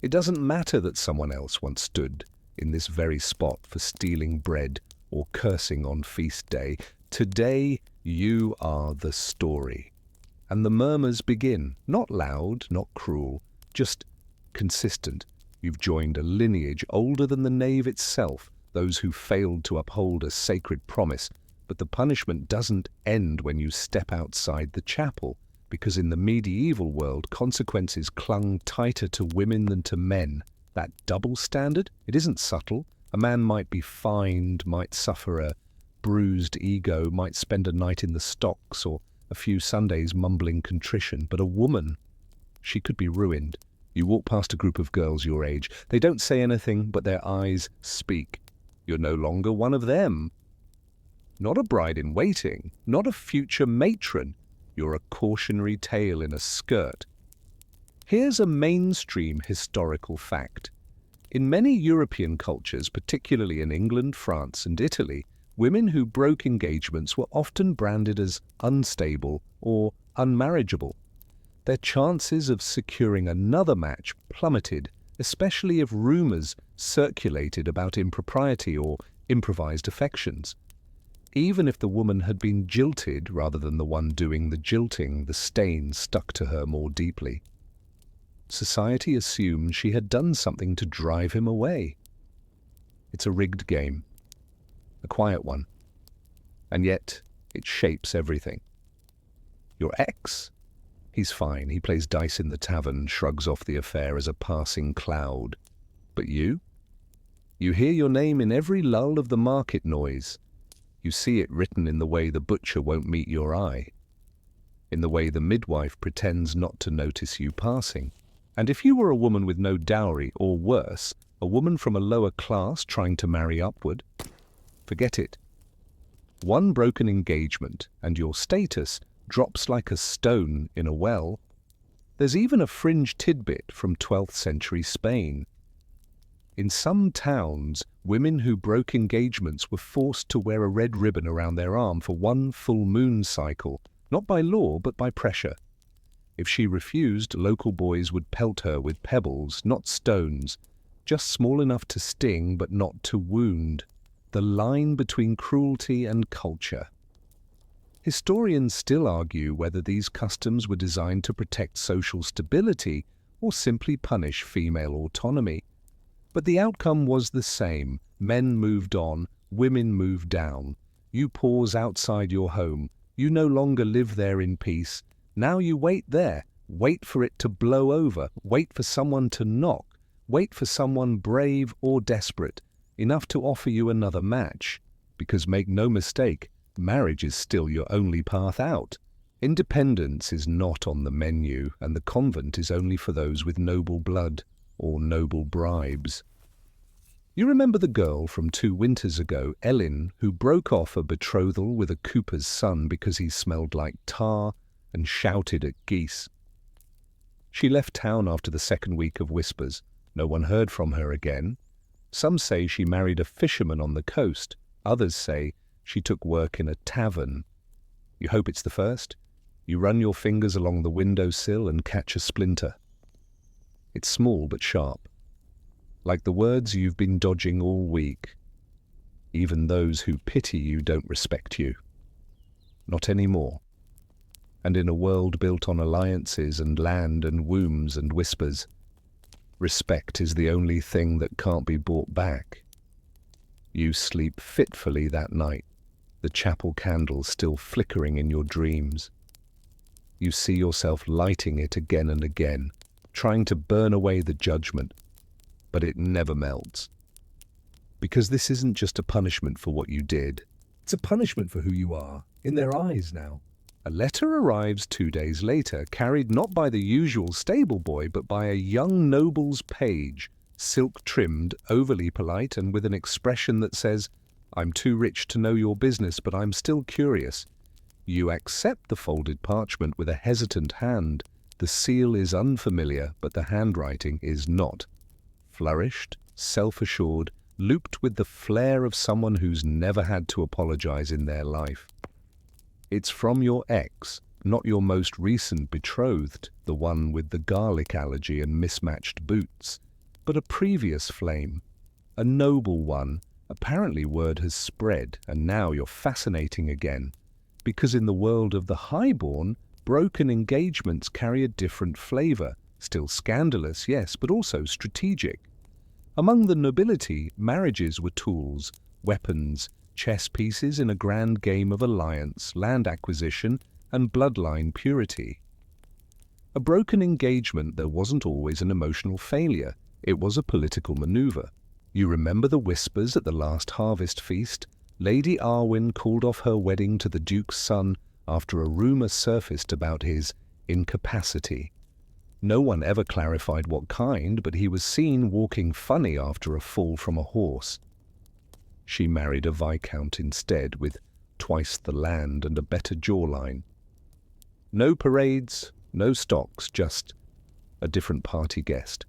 It doesn't matter that someone else once stood in this very spot for stealing bread or cursing on feast day. Today you are the story. And the murmurs begin, not loud, not cruel, just consistent. You've joined a lineage older than the nave itself, those who failed to uphold a sacred promise. But the punishment doesn't end when you step outside the chapel, because in the medieval world, consequences clung tighter to women than to men. That double standard, it isn't subtle. A man might be fined, might suffer a bruised ego, might spend a night in the stocks or a few Sundays mumbling contrition. But a woman, she could be ruined. You walk past a group of girls your age. They don't say anything, but their eyes speak. You're no longer one of them. Not a bride-in-waiting, not a future matron. You're a cautionary tale in a skirt. Here's a mainstream historical fact. In many European cultures, particularly in England, France, and Italy, women who broke engagements were often branded as unstable or unmarriageable. Their chances of securing another match plummeted, especially if rumors circulated about impropriety or improvised affections. Even if the woman had been jilted rather than the one doing the jilting, the stain stuck to her more deeply. Society assumed she had done something to drive him away. It's a rigged game, a quiet one, and yet it shapes everything. Your ex? He's fine. He plays dice in the tavern, shrugs off the affair as a passing cloud. But you? You hear your name in every lull of the market noise. You see it written in the way the butcher won't meet your eye, in the way the midwife pretends not to notice you passing. And if you were a woman with no dowry, or worse, a woman from a lower class trying to marry upward, forget it. One broken engagement, and your status drops like a stone in a well. There's even a fringe tidbit from 12th century Spain. In some towns, women who broke engagements were forced to wear a red ribbon around their arm for one full moon cycle, not by law but by pressure. If she refused, local boys would pelt her with pebbles, not stones, just small enough to sting but not to wound. The line between cruelty and culture. Historians still argue whether these customs were designed to protect social stability or simply punish female autonomy. But the outcome was the same. Men moved on, women moved down. You pause outside your home. You no longer live there in peace. Now you wait there. Wait for it to blow over. Wait for someone to knock. Wait for someone brave or desperate, enough to offer you another match. Because make no mistake, marriage is still your only path out. Independence is not on the menu, and the convent is only for those with noble blood or noble bribes. You remember the girl from 2 winters ago, Ellen, who broke off a betrothal with a cooper's son because he smelled like tar and shouted at geese. She left town after the 2nd week of whispers. No one heard from her again. Some say she married a fisherman on the coast. Others say she took work in a tavern. You hope it's the first. You run your fingers along the windowsill and catch a splinter. It's small but sharp, like the words you've been dodging all week. Even those who pity you don't respect you. Not anymore. And in a world built on alliances and land and wombs and whispers, respect is the only thing that can't be bought back. You sleep fitfully that night, the chapel candle still flickering in your dreams. You see yourself lighting it again and again, trying to burn away the judgment, but it never melts. Because this isn't just a punishment for what you did. It's a punishment for who you are, in their eyes now. A letter arrives 2 days later, carried not by the usual stable boy, but by a young noble's page, silk-trimmed, overly polite, and with an expression that says, "I'm too rich to know your business, but I'm still curious." You accept the folded parchment with a hesitant hand. The seal is unfamiliar, but the handwriting is not. Flourished, self-assured, looped with the flair of someone who's never had to apologize in their life. It's from your ex, not your most recent betrothed, the one with the garlic allergy and mismatched boots, but a previous flame, a noble one. Apparently word has spread, and now you're fascinating again, because in the world of the highborn, broken engagements carry a different flavor, still scandalous, yes, but also strategic. Among the nobility, marriages were tools, weapons, chess pieces in a grand game of alliance, land acquisition, and bloodline purity. A broken engagement, there wasn't always an emotional failure. It was a political maneuver. You remember the whispers at the last harvest feast? Lady Arwen called off her wedding to the Duke's son after a rumour surfaced about his incapacity. No one ever clarified what kind, but he was seen walking funny after a fall from a horse. She married a viscount instead, with twice the land and a better jawline. No parades, no stocks, just a different party guest.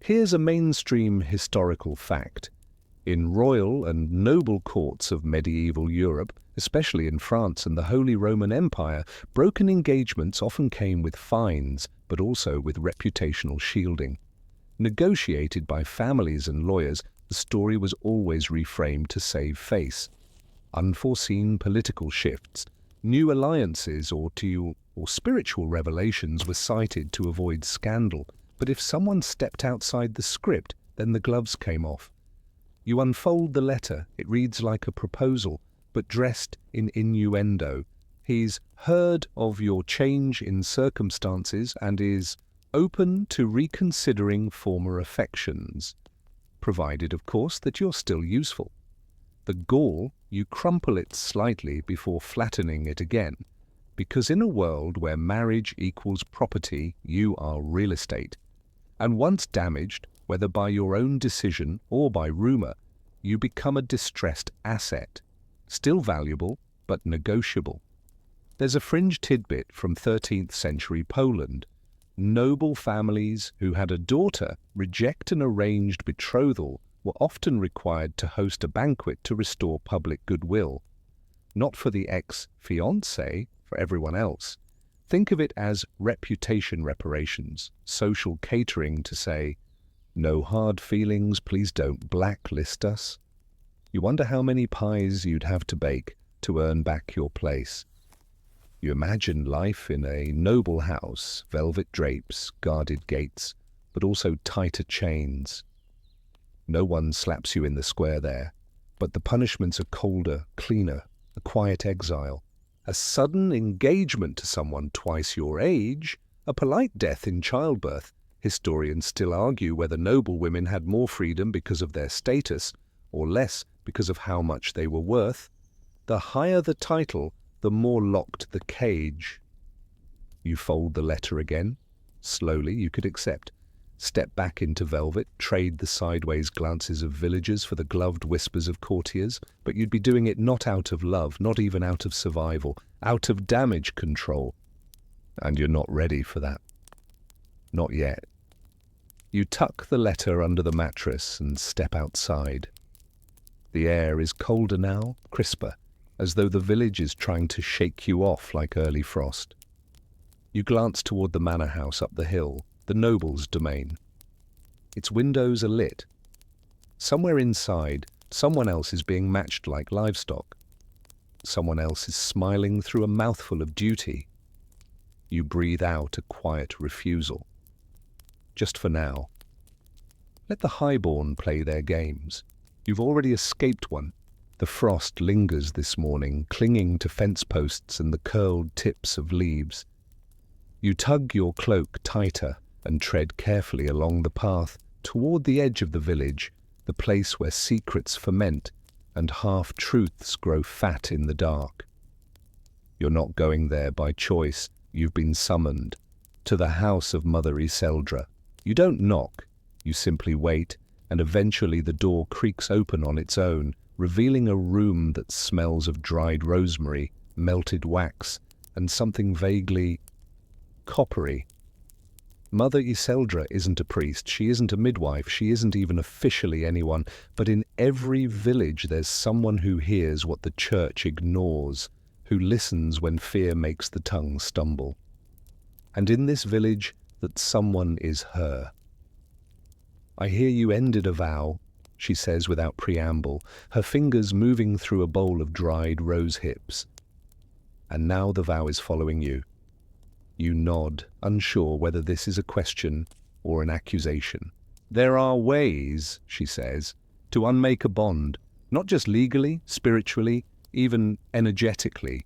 Here's a mainstream historical fact. In royal and noble courts of medieval Europe, especially in France and the Holy Roman Empire, broken engagements often came with fines, but also with reputational shielding. Negotiated by families and lawyers, the story was always reframed to save face. Unforeseen political shifts, new alliances, or spiritual revelations were cited to avoid scandal. But if someone stepped outside the script, then the gloves came off. You unfold the letter, it reads like a proposal, but dressed in innuendo. He's heard of your change in circumstances and is open to reconsidering former affections, provided, of course, that you're still useful. The gall, you crumple it slightly before flattening it again, because in a world where marriage equals property, you are real estate. And once damaged, whether by your own decision or by rumour, you become a distressed asset, still valuable but negotiable. There's a fringe tidbit from 13th century Poland. Noble families who had a daughter reject an arranged betrothal were often required to host a banquet to restore public goodwill. Not for the ex-fiancé, for everyone else. Think of it as reputation reparations, social catering to say, no hard feelings, please don't blacklist us. You wonder how many pies you'd have to bake to earn back your place. You imagine life in a noble house, velvet drapes, guarded gates, but also tighter chains. No one slaps you in the square there, but the punishments are colder, cleaner, a quiet exile. A sudden engagement to someone twice your age, a polite death in childbirth. Historians still argue whether noble women had more freedom because of their status or less because of how much they were worth. The higher the title, the more locked the cage. You fold the letter again. Slowly you could accept. Step back into velvet, trade the sideways glances of villagers for the gloved whispers of courtiers, but you'd be doing it not out of love, not even out of survival, out of damage control. And you're not ready for that. Not yet. You tuck the letter under the mattress and step outside. The air is colder now, crisper, as though the village is trying to shake you off like early frost. You glance toward the manor house up the hill, the noble's domain. Its windows are lit. Somewhere inside, someone else is being matched like livestock. Someone else is smiling through a mouthful of duty. You breathe out a quiet refusal. Just for now. Let the highborn play their games. You've already escaped one. The frost lingers this morning, clinging to fence posts and the curled tips of leaves. You tug your cloak tighter and tread carefully along the path toward the edge of the village, the place where secrets ferment and half-truths grow fat in the dark. You're not going there by choice. You've been summoned to the house of Mother Iseldra. You don't knock. You simply wait, and eventually the door creaks open on its own, revealing a room that smells of dried rosemary, melted wax, and something vaguely coppery. Mother Iseldra isn't a priest, she isn't a midwife, she isn't even officially anyone, but in every village there's someone who hears what the church ignores, who listens when fear makes the tongue stumble. And in this village, that someone is her. I hear you ended a vow, she says without preamble, her fingers moving through a bowl of dried rose hips. And now the vow is following you. You nod, unsure whether this is a question or an accusation. There are ways, she says, to unmake a bond, not just legally, spiritually, even energetically.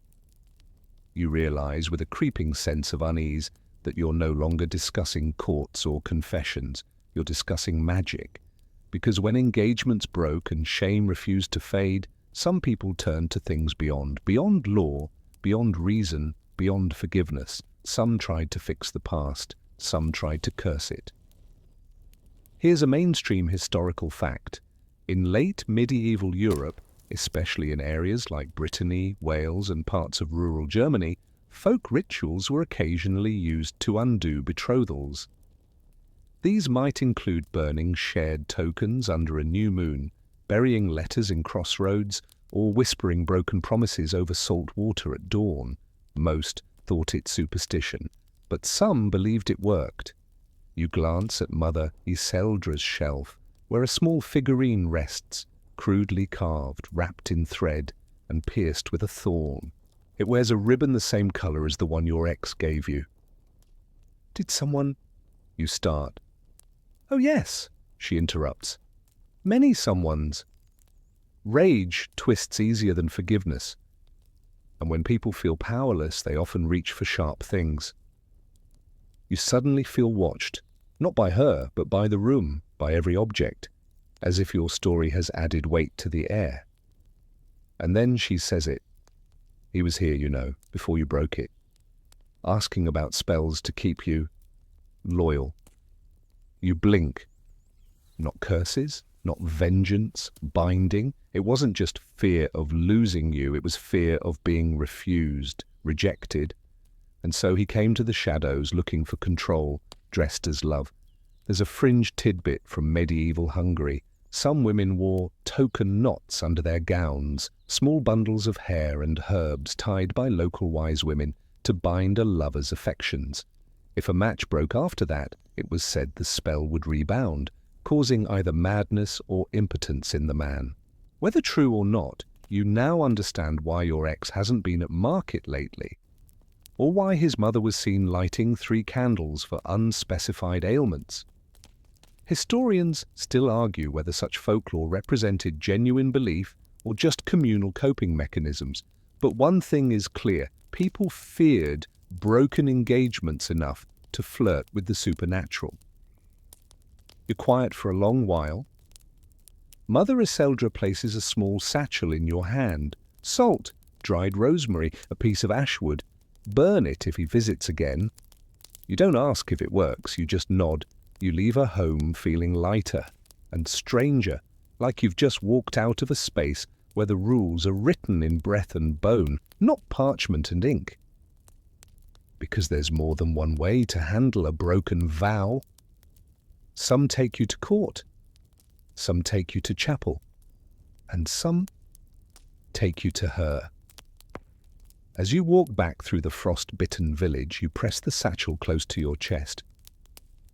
You realize with a creeping sense of unease that you're no longer discussing courts or confessions. You're discussing magic. because when engagements broke and shame refused to fade, some people turned to things beyond law, beyond reason, beyond forgiveness. Some tried to fix the past, some tried to curse it. Here's a mainstream historical fact. In late medieval Europe, especially in areas like Brittany, Wales, and parts of rural Germany, folk rituals were occasionally used to undo betrothals. These might include burning shared tokens under a new moon, burying letters in crossroads, or whispering broken promises over salt water at dawn. Most thought it superstition, but some believed it worked. You glance at Mother Iseldra's shelf, where a small figurine rests, crudely carved, wrapped in thread, and pierced with a thorn. It wears a ribbon the same color as the one your ex gave you. Did someone... You start. Oh yes, she interrupts. Many someones. Rage twists easier than forgiveness, and when people feel powerless, they often reach for sharp things. You suddenly feel watched, not by her, but by the room, by every object, as if your story has added weight to the air. And then she says it. He was here, you know, before you broke it, asking about spells to keep you loyal. You blink. Not curses, not vengeance, binding. It wasn't just fear of losing you, it was fear of being refused, rejected. And so he came to the shadows looking for control, dressed as love. There's a fringe tidbit from medieval Hungary. Some women wore token knots under their gowns, small bundles of hair and herbs tied by local wise women to bind a lover's affections. If a match broke after that, it was said the spell would rebound, causing either madness or impotence in the man. Whether true or not, you now understand why your ex hasn't been at market lately, or why his mother was seen lighting 3 candles for unspecified ailments. Historians still argue whether such folklore represented genuine belief or just communal coping mechanisms, but one thing is clear: people feared broken engagements enough to flirt with the supernatural. You're quiet for a long while. Mother Iseldra places a small satchel in your hand. Salt, dried rosemary, a piece of ashwood. Burn it if he visits again. You don't ask if it works, you just nod. You leave her home feeling lighter and stranger, like you've just walked out of a space where the rules are written in breath and bone, not parchment and ink. Because there's more than one way to handle a broken vow. Some take you to court, some take you to chapel, and some take you to her. As you walk back through the frost-bitten village, you press the satchel close to your chest.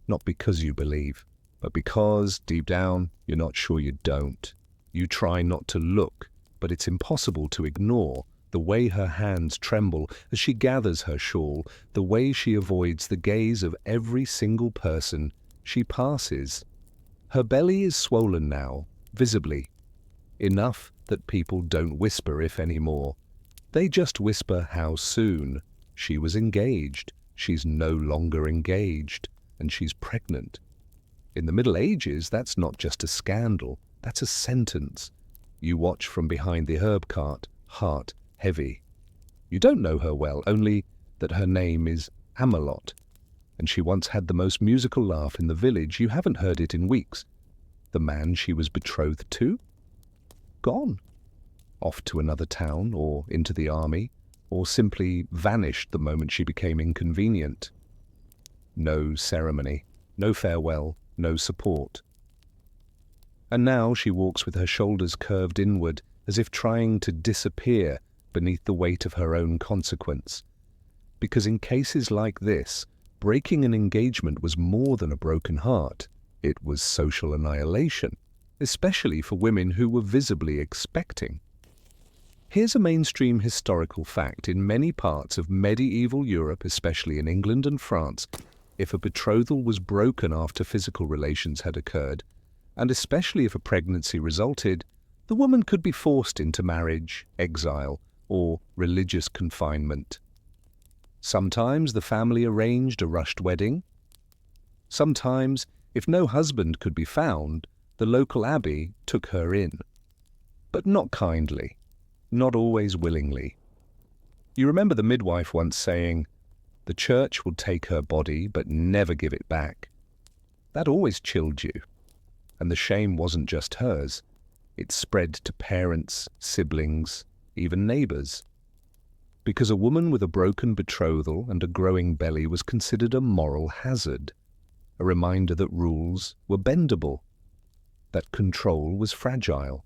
Not because you believe, but because, deep down, you're not sure you don't. You try not to look, but it's impossible to ignore the way her hands tremble as she gathers her shawl, the way she avoids the gaze of every single person she passes. Her belly is swollen now, visibly, enough that people don't whisper if any more. They just whisper how soon. She was engaged, she's no longer engaged, and she's pregnant. In the Middle Ages, that's not just a scandal, that's a sentence. You watch from behind the herb cart, heart heavy. You don't know her well, only that her name is Amelot, and she once had the most musical laugh in the village. You haven't heard it in weeks. The man she was betrothed to? Gone. Off to another town, or into the army, or simply vanished the moment she became inconvenient. No ceremony, no farewell, no support. And now she walks with her shoulders curved inward, as if trying to disappear beneath the weight of her own consequence. Because in cases like this, breaking an engagement was more than a broken heart. It was social annihilation, especially for women who were visibly expecting. Here's a mainstream historical fact. In many parts of medieval Europe, especially in England and France, if a betrothal was broken after physical relations had occurred, and especially if a pregnancy resulted, the woman could be forced into marriage, exile, or religious confinement. Sometimes the family arranged a rushed wedding. Sometimes, if no husband could be found, The local abbey took her in, but not kindly, not always willingly. You remember the midwife once saying, "The church will take her body but never give it back." That always chilled you. And the shame wasn't just hers. It spread to parents, siblings, even neighbors. Because a woman with a broken betrothal and a growing belly was considered a moral hazard, a reminder that rules were bendable, that control was fragile.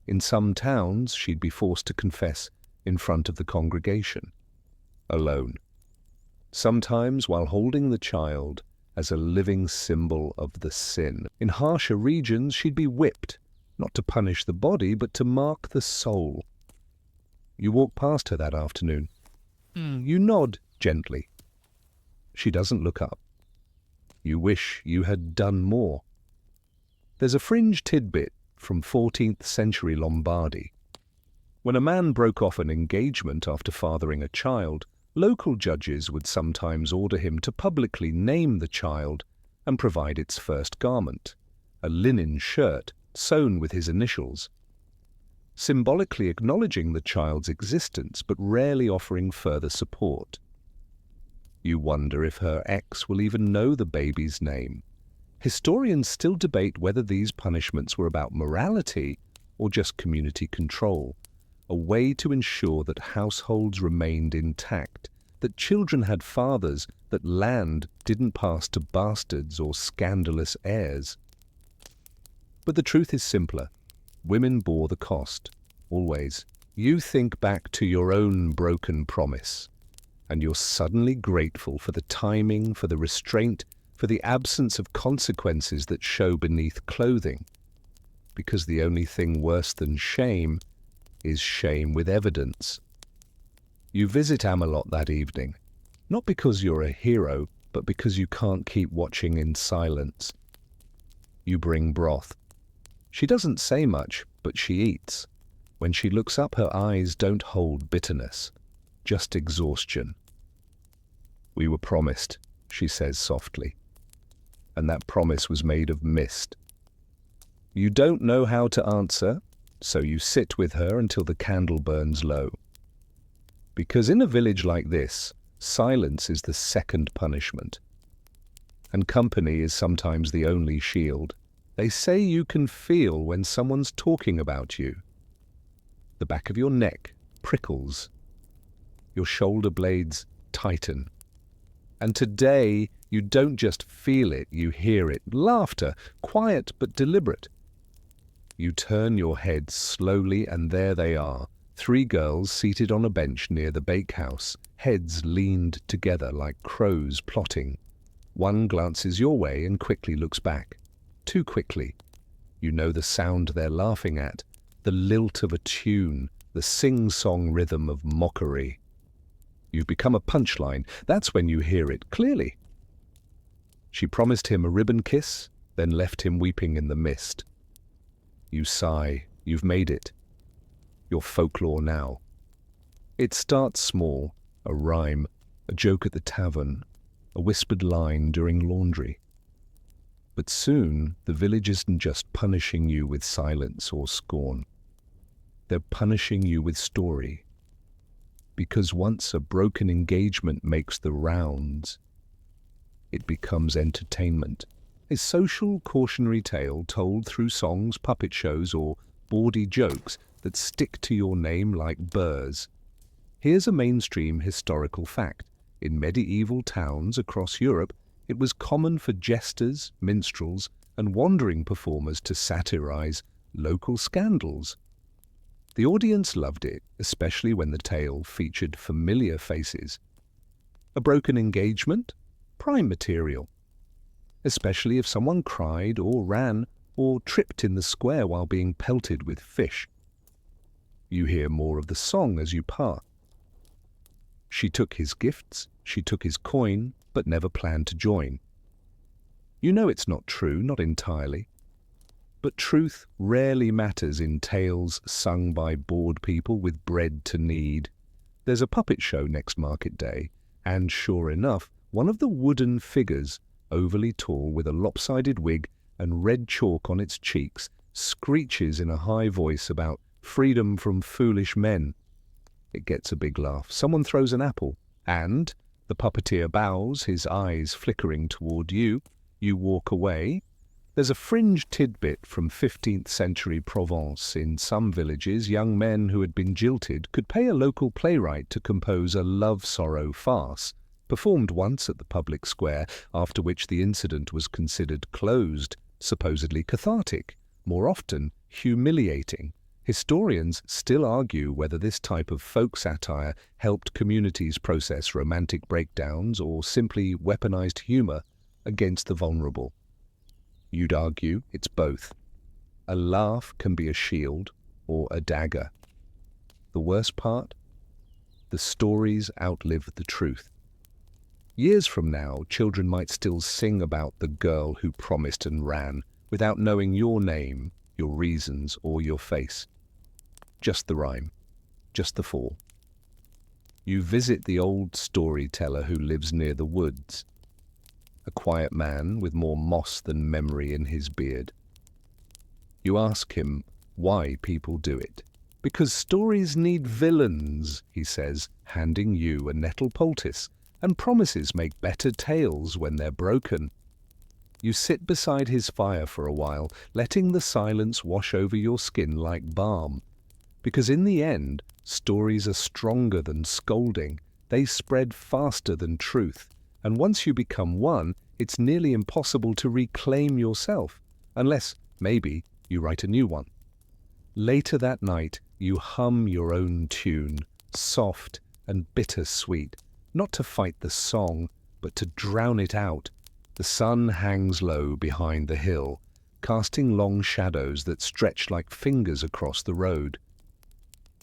In some towns, she'd be forced to confess in front of the congregation, alone. Sometimes while holding the child as a living symbol of the sin. In harsher regions, she'd be whipped, not to punish the body, but to mark the soul. You walk past her that afternoon. You nod gently. She doesn't look up. You wish you had done more. There's a fringe tidbit from 14th century Lombardy. When a man broke off an engagement after fathering a child, local judges would sometimes order him to publicly name the child and provide its first garment, a linen shirt sewn with his initials, symbolically acknowledging the child's existence but rarely offering further support. You wonder if her ex will even know the baby's name. Historians still debate whether these punishments were about morality or just community control, a way to ensure that households remained intact, that children had fathers, that land didn't pass to bastards or scandalous heirs. But the truth is simpler. Women bore the cost, always. You think back to your own broken promise, and you're suddenly grateful for the timing, for the restraint, for the absence of consequences that show beneath clothing. Because the only thing worse than shame is shame with evidence. You visit Amelot that evening, not because you're a hero, but because you can't keep watching in silence. You bring broth. She doesn't say much, but she eats. When she looks up, her eyes don't hold bitterness, just exhaustion. "We were promised," she says softly, "and that promise was made of mist." You don't know how to answer, so you sit with her until the candle burns low. Because in a village like this, silence is the second punishment, and company is sometimes the only shield. They say you can feel when someone's talking about you. The back of your neck prickles. Your shoulder blades tighten. And today, you don't just feel it, you hear it. Laughter, quiet but deliberate. You turn your head slowly, and there they are, 3 girls seated on a bench near the bakehouse, heads leaned together like crows plotting. One glances your way and quickly looks back. Too quickly. You know the sound they're laughing at, the lilt of a tune, the sing-song rhythm of mockery. You've become a punchline. That's when you hear it clearly. She promised him a ribbon kiss, then left him weeping in the mist. You sigh. You've made it. You're folklore now. It starts small, a rhyme, a joke at the tavern, a whispered line during laundry. But soon, the village isn't just punishing you with silence or scorn. They're punishing you with story. Because once a broken engagement makes the rounds, it becomes entertainment. A social cautionary tale told through songs, puppet shows, or bawdy jokes that stick to your name like burrs. Here's a mainstream historical fact. In medieval towns across Europe, it was common for jesters, minstrels, and wandering performers to satirize local scandals. The audience loved it, especially when the tale featured familiar faces. A broken engagement? Prime material. Especially if someone cried or ran or tripped in the square while being pelted with fish. You hear more of the song as you pass. She took his gifts, she took his coin, but never planned to join. You know it's not true, not entirely. But truth rarely matters in tales sung by bored people with bread to knead. There's a puppet show next market day, and sure enough, one of the wooden figures, overly tall with a lopsided wig, and red chalk on its cheeks, screeches in a high voice about freedom from foolish men. It gets a big laugh. Someone throws an apple, and the puppeteer bows, his eyes flickering toward you. You walk away. There's a fringe tidbit from 15th century Provence. In some villages, young men who had been jilted could pay a local playwright to compose a love-sorrow farce, performed once at the public square, after which the incident was considered closed, supposedly cathartic, more often humiliating. Historians still argue whether this type of folk satire helped communities process romantic breakdowns or simply weaponized humor against the vulnerable. You'd argue it's both. A laugh can be a shield or a dagger. The worst part? The stories outlive the truth. Years from now, children might still sing about the girl who promised and ran without knowing your name, your reasons, or your face. Just the rhyme, just the fall. You visit the old storyteller who lives near the woods, a quiet man with more moss than memory in his beard. You ask him why people do it. Because stories need villains, he says, handing you a nettle poultice, and promises make better tales when they're broken. You sit beside his fire for a while, letting the silence wash over your skin like balm. Because in the end, stories are stronger than scolding. They spread faster than truth. And once you become one, it's nearly impossible to reclaim yourself, unless, maybe, you write a new one. Later that night, you hum your own tune, soft and bittersweet, not to fight the song, but to drown it out. The sun hangs low behind the hill, casting long shadows that stretch like fingers across the road.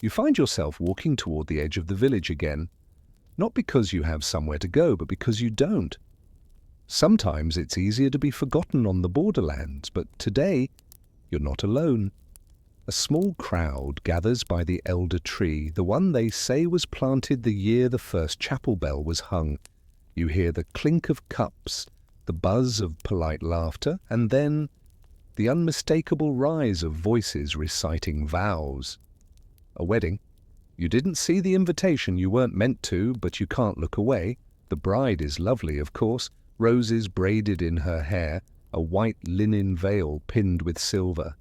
You find yourself walking toward the edge of the village again, not because you have somewhere to go, but because you don't. Sometimes it's easier to be forgotten on the borderlands, but today you're not alone. A small crowd gathers by the elder tree, the one they say was planted the year the first chapel bell was hung. You hear the clink of cups, the buzz of polite laughter, and then the unmistakable rise of voices reciting vows. A wedding. You didn't see the invitation, you weren't meant to, but you can't look away. The bride is lovely, of course, roses braided in her hair, a white linen veil pinned with silver.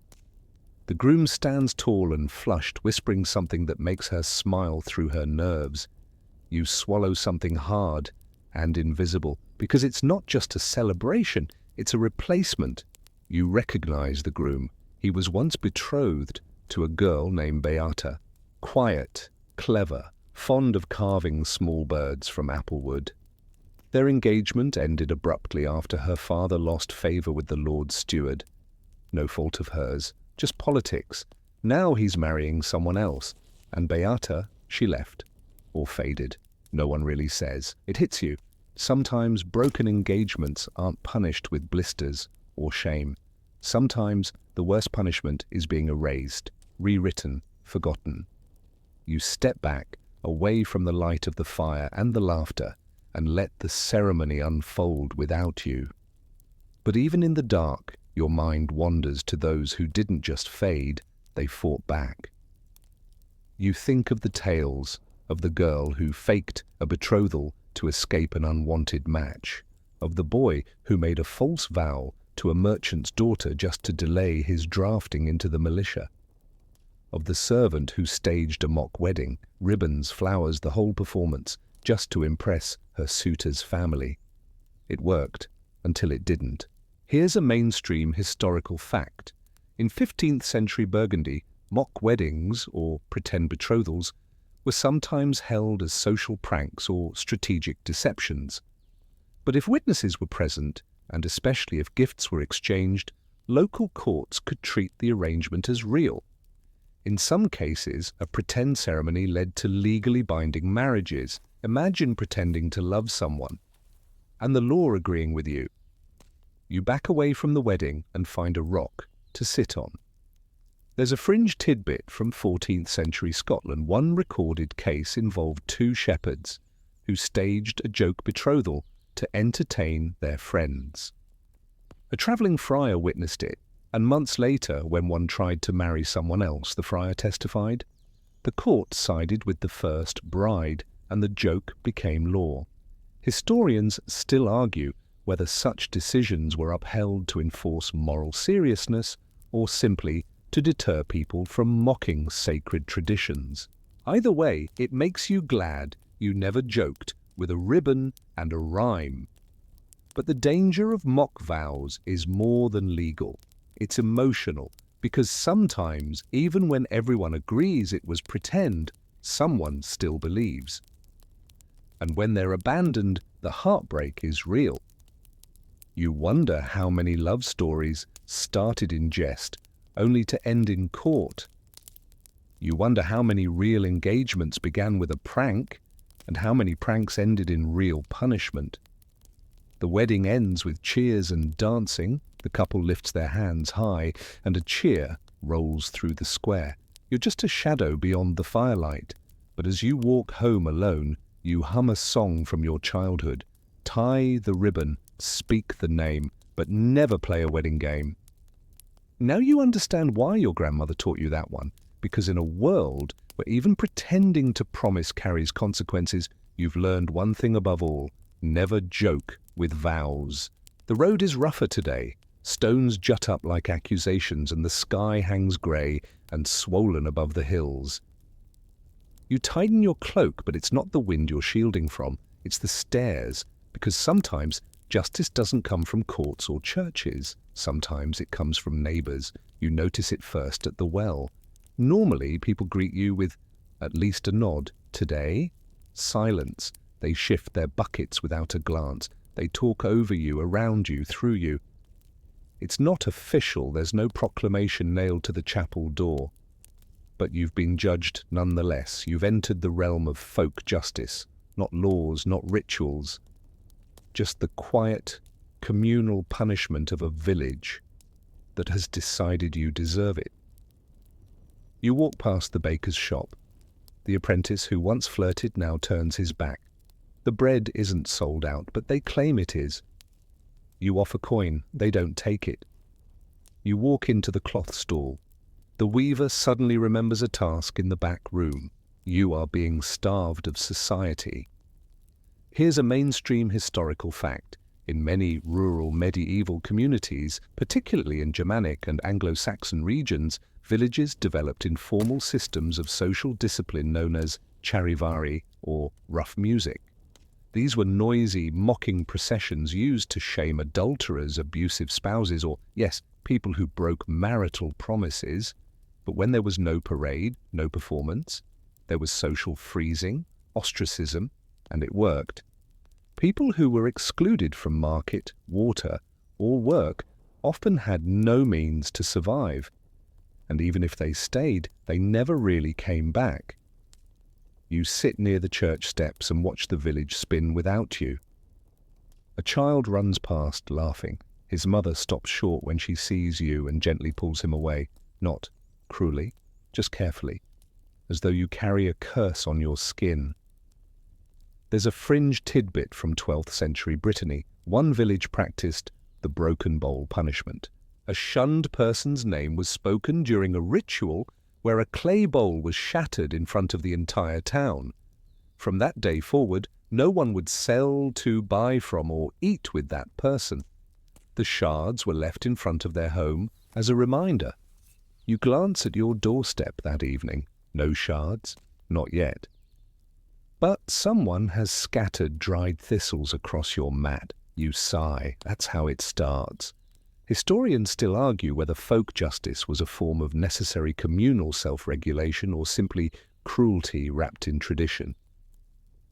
The groom stands tall and flushed, whispering something that makes her smile through her nerves. You swallow something hard and invisible, because it's not just a celebration, it's a replacement. You recognize the groom. He was once betrothed to a girl named Beata. Quiet, clever, fond of carving small birds from applewood. Their engagement ended abruptly after her father lost favor with the Lord Steward. No fault of hers, just politics. Now he's marrying someone else, and Beata, she left, or faded. No one really says. It hits you. Sometimes broken engagements aren't punished with blisters or shame. Sometimes the worst punishment is being erased, rewritten, forgotten. You step back, away from the light of the fire and the laughter, and let the ceremony unfold without you. But even in the dark, your mind wanders to those who didn't just fade, they fought back. You think of the tales of the girl who faked a betrothal to escape an unwanted match, of the boy who made a false vow to a merchant's daughter just to delay his drafting into the militia, of the servant who staged a mock wedding, ribbons, flowers, the whole performance, just to impress her suitor's family. It worked, until it didn't. Here's a mainstream historical fact. In 15th century Burgundy, mock weddings, or pretend betrothals, were sometimes held as social pranks or strategic deceptions. But if witnesses were present, and especially if gifts were exchanged, local courts could treat the arrangement as real. In some cases, a pretend ceremony led to legally binding marriages. Imagine pretending to love someone, and the law agreeing with you. You back away from the wedding and find a rock to sit on. There's a fringe tidbit from 14th century Scotland. One recorded case involved two shepherds who staged a joke betrothal to entertain their friends. A travelling friar witnessed it, and months later, when one tried to marry someone else, the friar testified, the court sided with the first bride, and the joke became law. Historians still argue whether such decisions were upheld to enforce moral seriousness or simply to deter people from mocking sacred traditions. Either way, it makes you glad you never joked with a ribbon and a rhyme. But the danger of mock vows is more than legal. It's emotional, because sometimes, even when everyone agrees it was pretend, someone still believes. And when they're abandoned, the heartbreak is real. You wonder how many love stories started in jest, only to end in court. You wonder how many real engagements began with a prank, and how many pranks ended in real punishment. The wedding ends with cheers and dancing, the couple lifts their hands high, and a cheer rolls through the square. You're just a shadow beyond the firelight, but as you walk home alone, you hum a song from your childhood. Tie the ribbon, speak the name, but never play a wedding game. Now you understand why your grandmother taught you that one, because in a world where even pretending to promise carries consequences, you've learned one thing above all: never joke with vows. The road is rougher today. Stones jut up like accusations, and the sky hangs grey and swollen above the hills. You tighten your cloak, but it's not the wind you're shielding from, it's the stairs, because sometimes justice doesn't come from courts or churches. Sometimes it comes from neighbours. You notice it first at the well. Normally, people greet you with at least a nod. Today, silence. They shift their buckets without a glance. They talk over you, around you, through you. It's not official, there's no proclamation nailed to the chapel door. But you've been judged nonetheless. You've entered the realm of folk justice, not laws, not rituals. Just the quiet, communal punishment of a village that has decided you deserve it. You walk past the baker's shop. The apprentice who once flirted now turns his back. The bread isn't sold out, but they claim it is. You offer coin, they don't take it. You walk into the cloth stall. The weaver suddenly remembers a task in the back room. You are being starved of society. Here's a mainstream historical fact. In many rural medieval communities, particularly in Germanic and Anglo-Saxon regions, villages developed informal systems of social discipline known as charivari, or rough music. These were noisy, mocking processions used to shame adulterers, abusive spouses, or, yes, people who broke marital promises. But when there was no parade, no performance, there was social freezing, ostracism, and it worked. People who were excluded from market, water, or work often had no means to survive. And even if they stayed, they never really came back. You sit near the church steps and watch the village spin without you. A child runs past, laughing. His mother stops short when she sees you and gently pulls him away, not cruelly, just carefully, as though you carry a curse on your skin. There's a fringe tidbit from 12th century Brittany. One village practiced the broken bowl punishment. A shunned person's name was spoken during a ritual where a clay bowl was shattered in front of the entire town. From that day forward, no one would sell to, buy from, or eat with that person. The shards were left in front of their home as a reminder. You glance at your doorstep that evening. No shards, not yet. But someone has scattered dried thistles across your mat. You sigh. That's how it starts. Historians still argue whether folk justice was a form of necessary communal self-regulation or simply cruelty wrapped in tradition.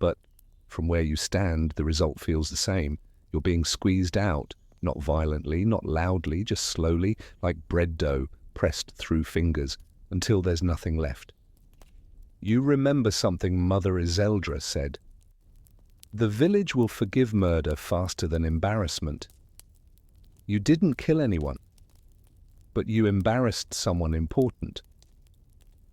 But from where you stand, the result feels the same. You're being squeezed out, not violently, not loudly, just slowly, like bread dough pressed through fingers, until there's nothing left. You remember something Mother Iseldra said. The village will forgive murder faster than embarrassment. You didn't kill anyone, but you embarrassed someone important.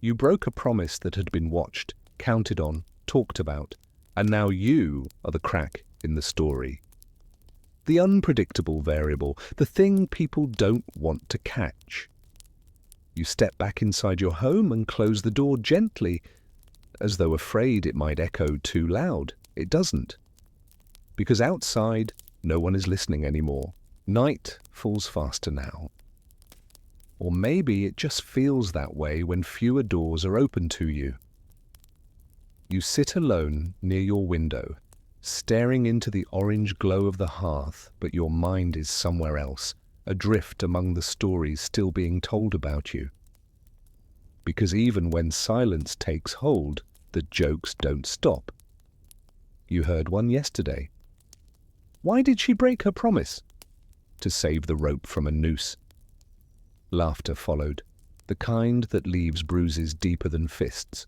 You broke a promise that had been watched, counted on, talked about, and now you are the crack in the story. the unpredictable variable, the thing people don't want to catch. You step back inside your home and close the door gently, as though afraid it might echo too loud. It doesn't. Because outside, no one is listening anymore. Night falls faster now. Or maybe it just feels that way when fewer doors are open to you. You sit alone near your window, staring into the orange glow of the hearth, but your mind is somewhere else, adrift among the stories still being told about you. Because even when silence takes hold, the jokes don't stop. You heard one yesterday. Why did she break her promise? To save the rope from a noose. Laughter followed, the kind that leaves bruises deeper than fists.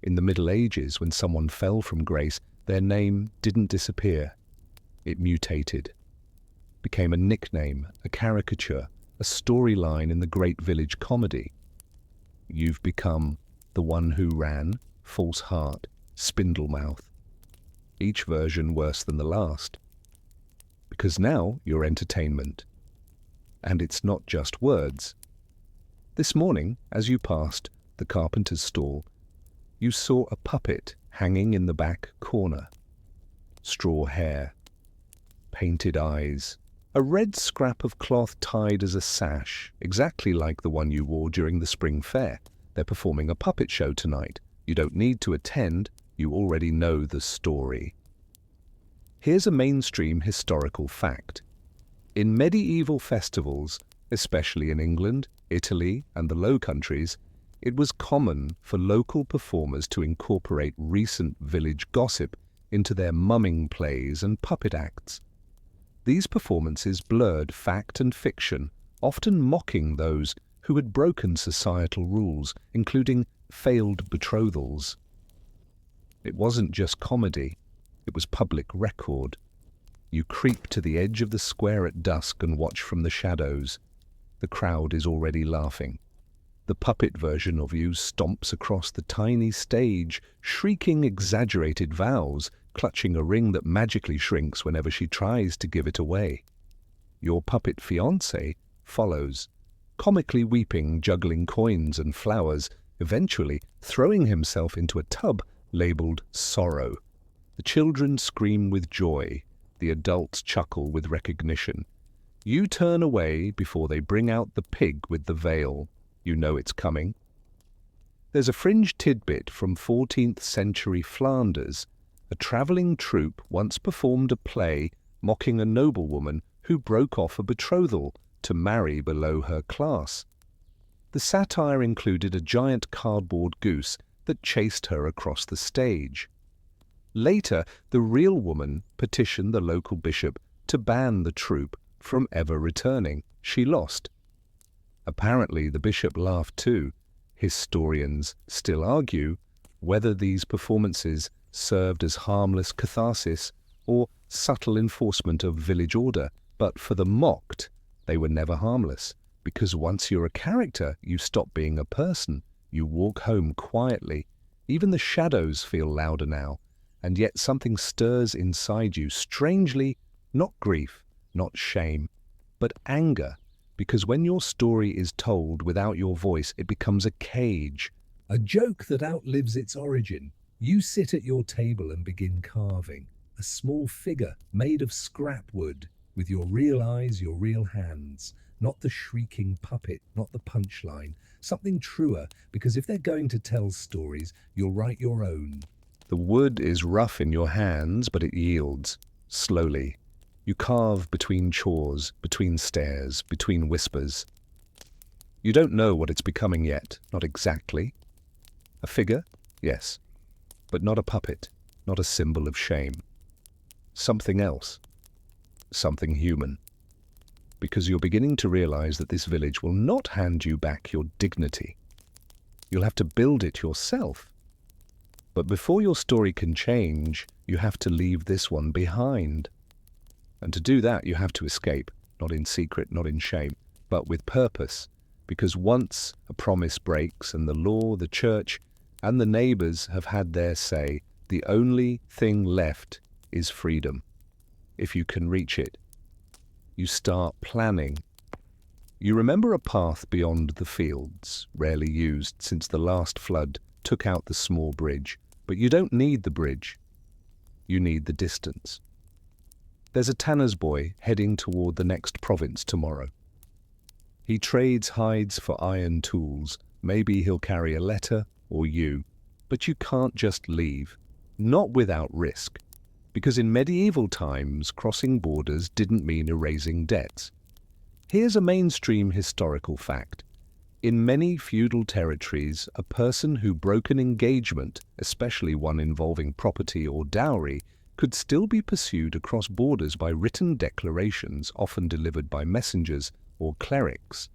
In the Middle Ages, when someone fell from grace, their name didn't disappear. It mutated, became a nickname, a caricature, a storyline in the great village comedy. You've become the one who ran, false heart, spindle mouth. Each version worse than the last. Because now you're entertainment. And it's not just words. This morning, as you passed the carpenter's stall, you saw a puppet hanging in the back corner. Straw hair, painted eyes, a red scrap of cloth tied as a sash, exactly like the one you wore during the spring fair. They're performing a puppet show tonight. You don't need to attend, you already know the story. Here's a mainstream historical fact. In medieval festivals, especially in England, Italy, and the Low Countries, it was common for local performers to incorporate recent village gossip into their mumming plays and puppet acts. These performances blurred fact and fiction, often mocking those who had broken societal rules, including failed betrothals. It wasn't just comedy, it was public record. You creep to the edge of the square at dusk and watch from the shadows. The crowd is already laughing. The puppet version of you stomps across the tiny stage, shrieking exaggerated vows, clutching a ring that magically shrinks whenever she tries to give it away. Your puppet fiancé follows, comically weeping, juggling coins and flowers, eventually throwing himself into a tub labeled sorrow. The children scream with joy. The adults chuckle with recognition. You turn away before they bring out the pig with the veil. You know it's coming. There's a fringe tidbit from 14th century Flanders. A travelling troupe once performed a play mocking a noblewoman who broke off a betrothal to marry below her class. The satire included a giant cardboard goose that chased her across the stage. Later, the real woman petitioned the local bishop to ban the troupe from ever returning. She lost. Apparently, the bishop laughed too. Historians still argue whether these performances served as harmless catharsis or subtle enforcement of village order, but for the mocked, they were never harmless, because once you're a character, you stop being a person. You walk home quietly. Even the shadows feel louder now. And yet something stirs inside you, strangely, not grief, not shame, but anger, because when your story is told without your voice, it becomes a cage. A joke that outlives its origin. You sit at your table and begin carving, a small figure made of scrap wood, with your real eyes, your real hands, not the shrieking puppet, not the punchline, something truer, because if they're going to tell stories, you'll write your own. The wood is rough in your hands, but it yields, slowly. You carve between chores, between stares, between whispers. You don't know what it's becoming yet, not exactly. A figure? Yes. But not a puppet, not a symbol of shame. Something else. Something human. Because you're beginning to realize that this village will not hand you back your dignity. You'll have to build it yourself. But before your story can change, you have to leave this one behind. And to do that, you have to escape, not in secret, not in shame, but with purpose. Because once a promise breaks and the law, the church, and the neighbors have had their say, the only thing left is freedom. If you can reach it, You start planning. You remember a path beyond the fields, rarely used since the last flood took out the small bridge, but you don't need the bridge. You need the distance. There's a tanner's boy heading toward the next province tomorrow. He trades hides for iron tools. Maybe he'll carry a letter or you, but you can't just leave, not without risk, because in medieval times crossing borders didn't mean erasing debts. Here's a mainstream historical fact. In many feudal territories, a person who broke an engagement, especially one involving property or dowry, could still be pursued across borders by written declarations often delivered by messengers or clerics.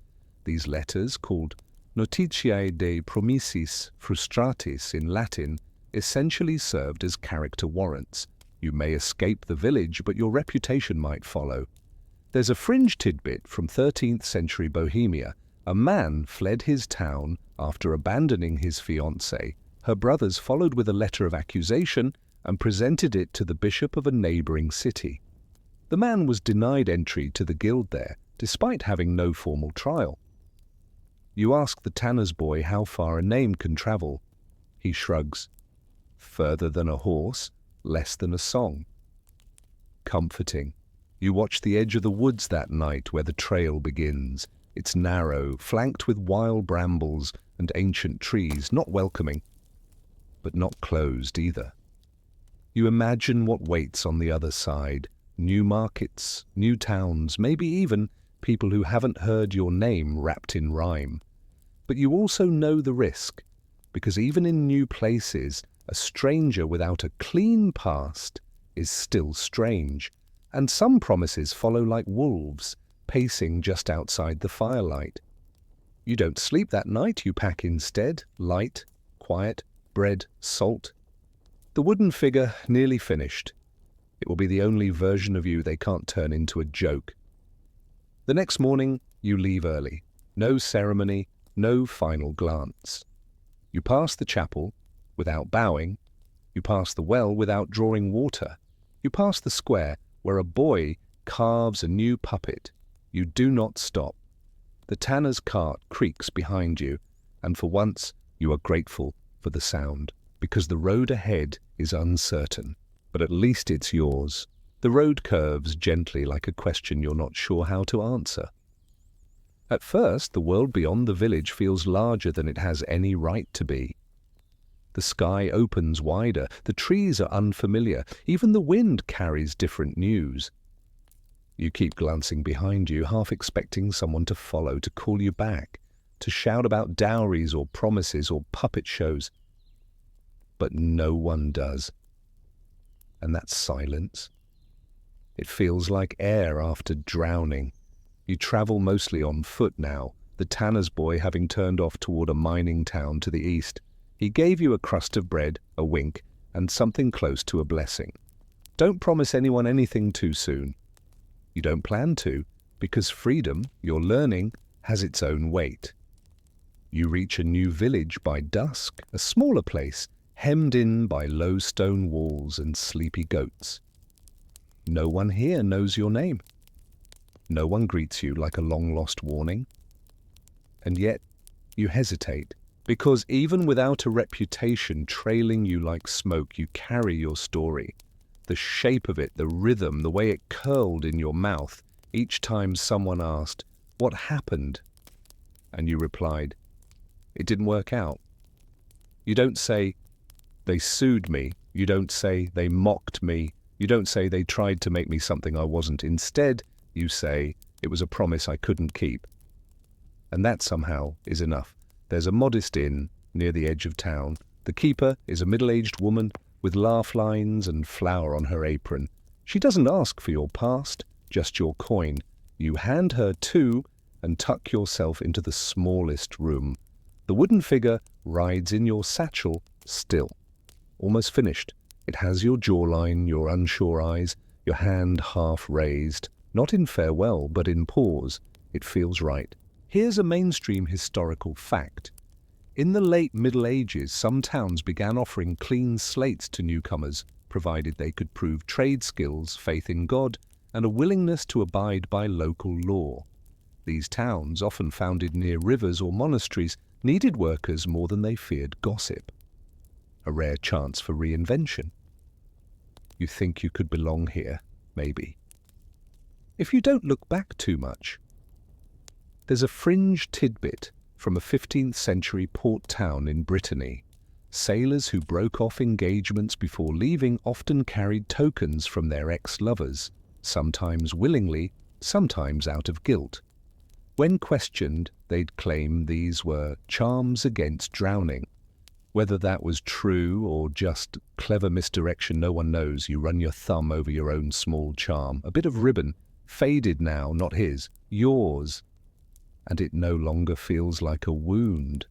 These letters, called Notitiae de promissis frustratis in Latin, essentially served as character warrants. You may escape the village, but your reputation might follow. There's a fringe tidbit from 13th century Bohemia. A man fled his town after abandoning his fiancée. Her brothers followed with a letter of accusation and presented it to the bishop of a neighboring city. The man was denied entry to the guild there, despite having no formal trial. You ask the tanner's boy how far a name can travel. He shrugs. Further than a horse, less than a song. Comforting. You watch the edge of the woods that night where the trail begins. It's narrow, flanked with wild brambles and ancient trees, not welcoming, but not closed either. You imagine what waits on the other side. New markets, new towns, maybe even people who haven't heard your name wrapped in rhyme. But you also know the risk, because even in new places, a stranger without a clean past is still strange, and some promises follow like wolves, pacing just outside the firelight. You don't sleep that night, you pack instead, light, quiet, bread, salt. The wooden figure nearly finished. It will be the only version of you they can't turn into a joke. The next morning, you leave early. No ceremony, no final glance. You pass the chapel without bowing. You pass the well without drawing water. You pass the square where a boy carves a new puppet. You do not stop. The tanner's cart creaks behind you, and for once you are grateful for the sound, because the road ahead is uncertain, but at least it's yours. The road curves gently like a question you're not sure how to answer. At first, the world beyond the village feels larger than it has any right to be. The sky opens wider, the trees are unfamiliar, even the wind carries different news. You keep glancing behind you, half expecting someone to follow, to call you back, to shout about dowries or promises or puppet shows. But no one does. And that silence, it feels like air after drowning. You travel mostly on foot now, the tanner's boy having turned off toward a mining town to the east. He gave you a crust of bread, a wink, and something close to a blessing. Don't promise anyone anything too soon. You don't plan to, because freedom, you're learning, has its own weight. You reach a new village by dusk, a smaller place, hemmed in by low stone walls and sleepy goats. No one here knows your name. No one greets you like a long-lost warning. And yet, you hesitate, because even without a reputation trailing you like smoke, you carry your story. The shape of it, the rhythm, the way it curled in your mouth each time someone asked, "What happened?" And you replied, "It didn't work out." You don't say, "They sued me." You don't say, "They mocked me." You don't say, "They tried to make me something I wasn't." Instead, you say, "It was a promise I couldn't keep." And that somehow is enough. There's a modest inn near the edge of town. The keeper is a middle-aged woman with laugh lines and flour on her apron. She doesn't ask for your past, just your coin. You hand her two and tuck yourself into the smallest room. The wooden figure rides in your satchel still. Almost finished. It has your jawline, your unsure eyes, your hand half raised. Not in farewell, but in pause. It feels right. Here's a mainstream historical fact. In the late Middle Ages, some towns began offering clean slates to newcomers, provided they could prove trade skills, faith in God, and a willingness to abide by local law. These towns, often founded near rivers or monasteries, needed workers more than they feared gossip. A rare chance for reinvention. You think you could belong here, maybe. If you don't look back too much. There's a fringe tidbit from a 15th century port town in Brittany. Sailors who broke off engagements before leaving often carried tokens from their ex-lovers, sometimes willingly, sometimes out of guilt. When questioned, they'd claim these were charms against drowning. Whether that was true or just clever misdirection, no one knows. You run your thumb over your own small charm. A bit of ribbon, faded now, not his, yours. And it no longer feels like a wound.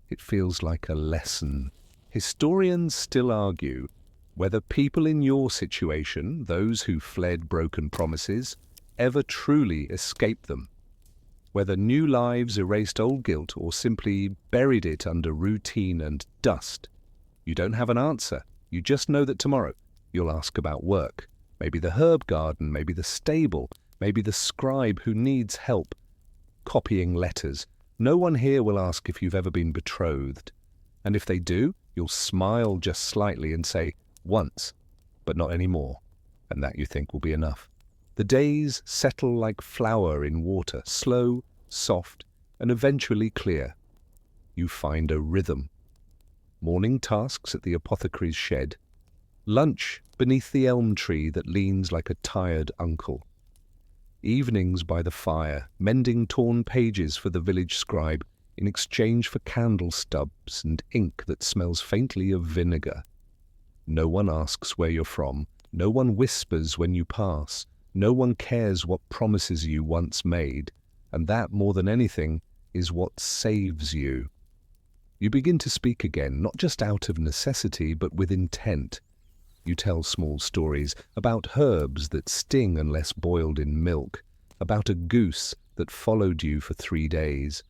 It feels like a lesson. Historians still argue whether people in your situation, those who fled broken promises, ever truly escaped them. Whether new lives erased old guilt or simply buried it under routine and dust. You don't have an answer. You just know that tomorrow you'll ask about work. Maybe the herb garden, maybe the stable, maybe the scribe who needs help copying letters. No one here will ask if you've ever been betrothed. And if they do, you'll smile just slightly and say, once, but not anymore. And that you think will be enough. The days settle like flour in water, slow, soft, and eventually clear. You find a rhythm. Morning tasks at the apothecary's shed. Lunch beneath the elm tree that leans like a tired uncle. Evenings by the fire, mending torn pages for the village scribe in exchange for candle stubs and ink that smells faintly of vinegar. No one asks where you're from. No one whispers when you pass. No one cares what promises you once made, and that, more than anything, is what saves you. You begin to speak again, not just out of necessity, but with intent. You tell small stories about herbs that sting unless boiled in milk, about a goose that followed you for 3 days,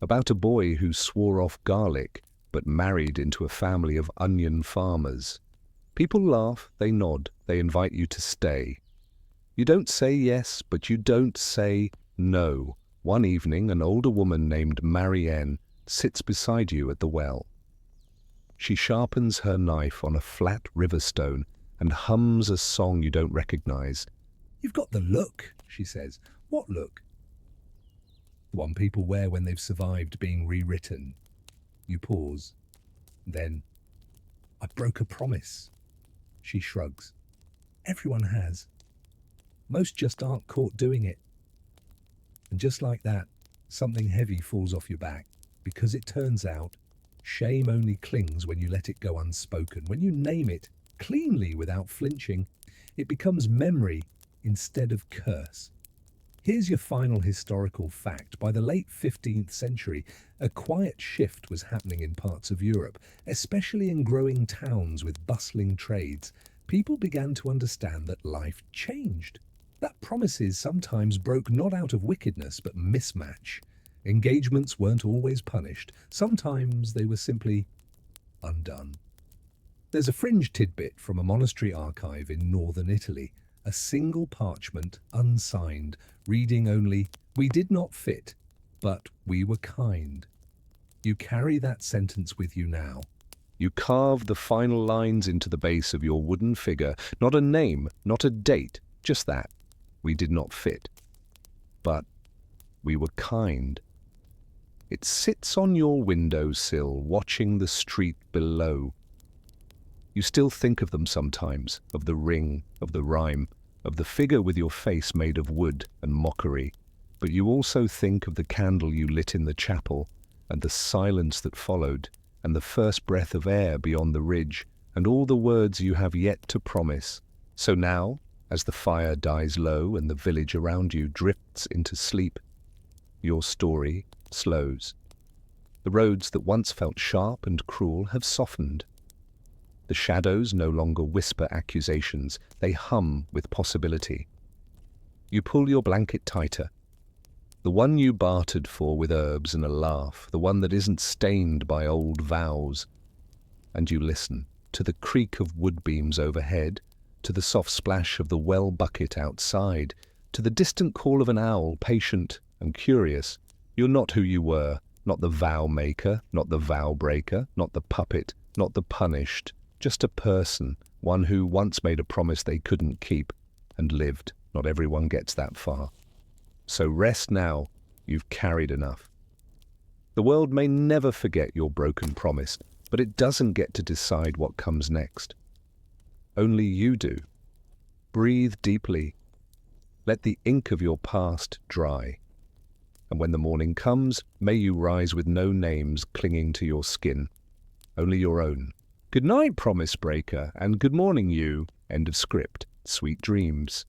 about a boy who swore off garlic but married into a family of onion farmers. People laugh, they nod, they invite you to stay. You don't say yes, but you don't say no. One evening, an older woman named Marianne sits beside you at the well. She sharpens her knife on a flat river stone and hums a song you don't recognize. You've got the look, she says. What look? The one people wear when they've survived being rewritten. You pause. Then, I broke a promise. She shrugs. Everyone has. Most just aren't caught doing it. And just like that, something heavy falls off your back, because it turns out shame only clings when you let it go unspoken. When you name it cleanly without flinching, it becomes memory instead of curse. Here's your final historical fact. By the late 15th century, a quiet shift was happening in parts of Europe, especially in growing towns with bustling trades. People began to understand that life changed, that promises sometimes broke not out of wickedness but mismatch. Engagements weren't always punished. Sometimes they were simply undone. There's a fringe tidbit from a monastery archive in northern Italy. A single parchment, unsigned, reading only, "We did not fit, but we were kind." You carry that sentence with you now. You carve the final lines into the base of your wooden figure. Not a name, not a date, just that. We did not fit, but we were kind. It sits on your windowsill, watching the street below. You still think of them sometimes, of the ring, of the rhyme, of the figure with your face made of wood and mockery, but you also think of the candle you lit in the chapel, and the silence that followed, and the first breath of air beyond the ridge, and all the words you have yet to promise. So now, as the fire dies low and the village around you drifts into sleep, your story slows. The roads that once felt sharp and cruel have softened. The shadows no longer whisper accusations, they hum with possibility. You pull your blanket tighter, the one you bartered for with herbs and a laugh, the one that isn't stained by old vows, and you listen to the creak of wood beams overhead, to the soft splash of the well bucket outside, to the distant call of an owl, patient and curious. You're not who you were, not the vow maker, not the vow breaker, not the puppet, not the punished, just a person, one who once made a promise they couldn't keep and lived. Not everyone gets that far. So rest now, you've carried enough. The world may never forget your broken promise, but it doesn't get to decide what comes next. Only you do. Breathe deeply. Let the ink of your past dry. And when the morning comes, may you rise with no names clinging to your skin, only your own. Good night, promise breaker, and good morning, you. End of script. Sweet dreams.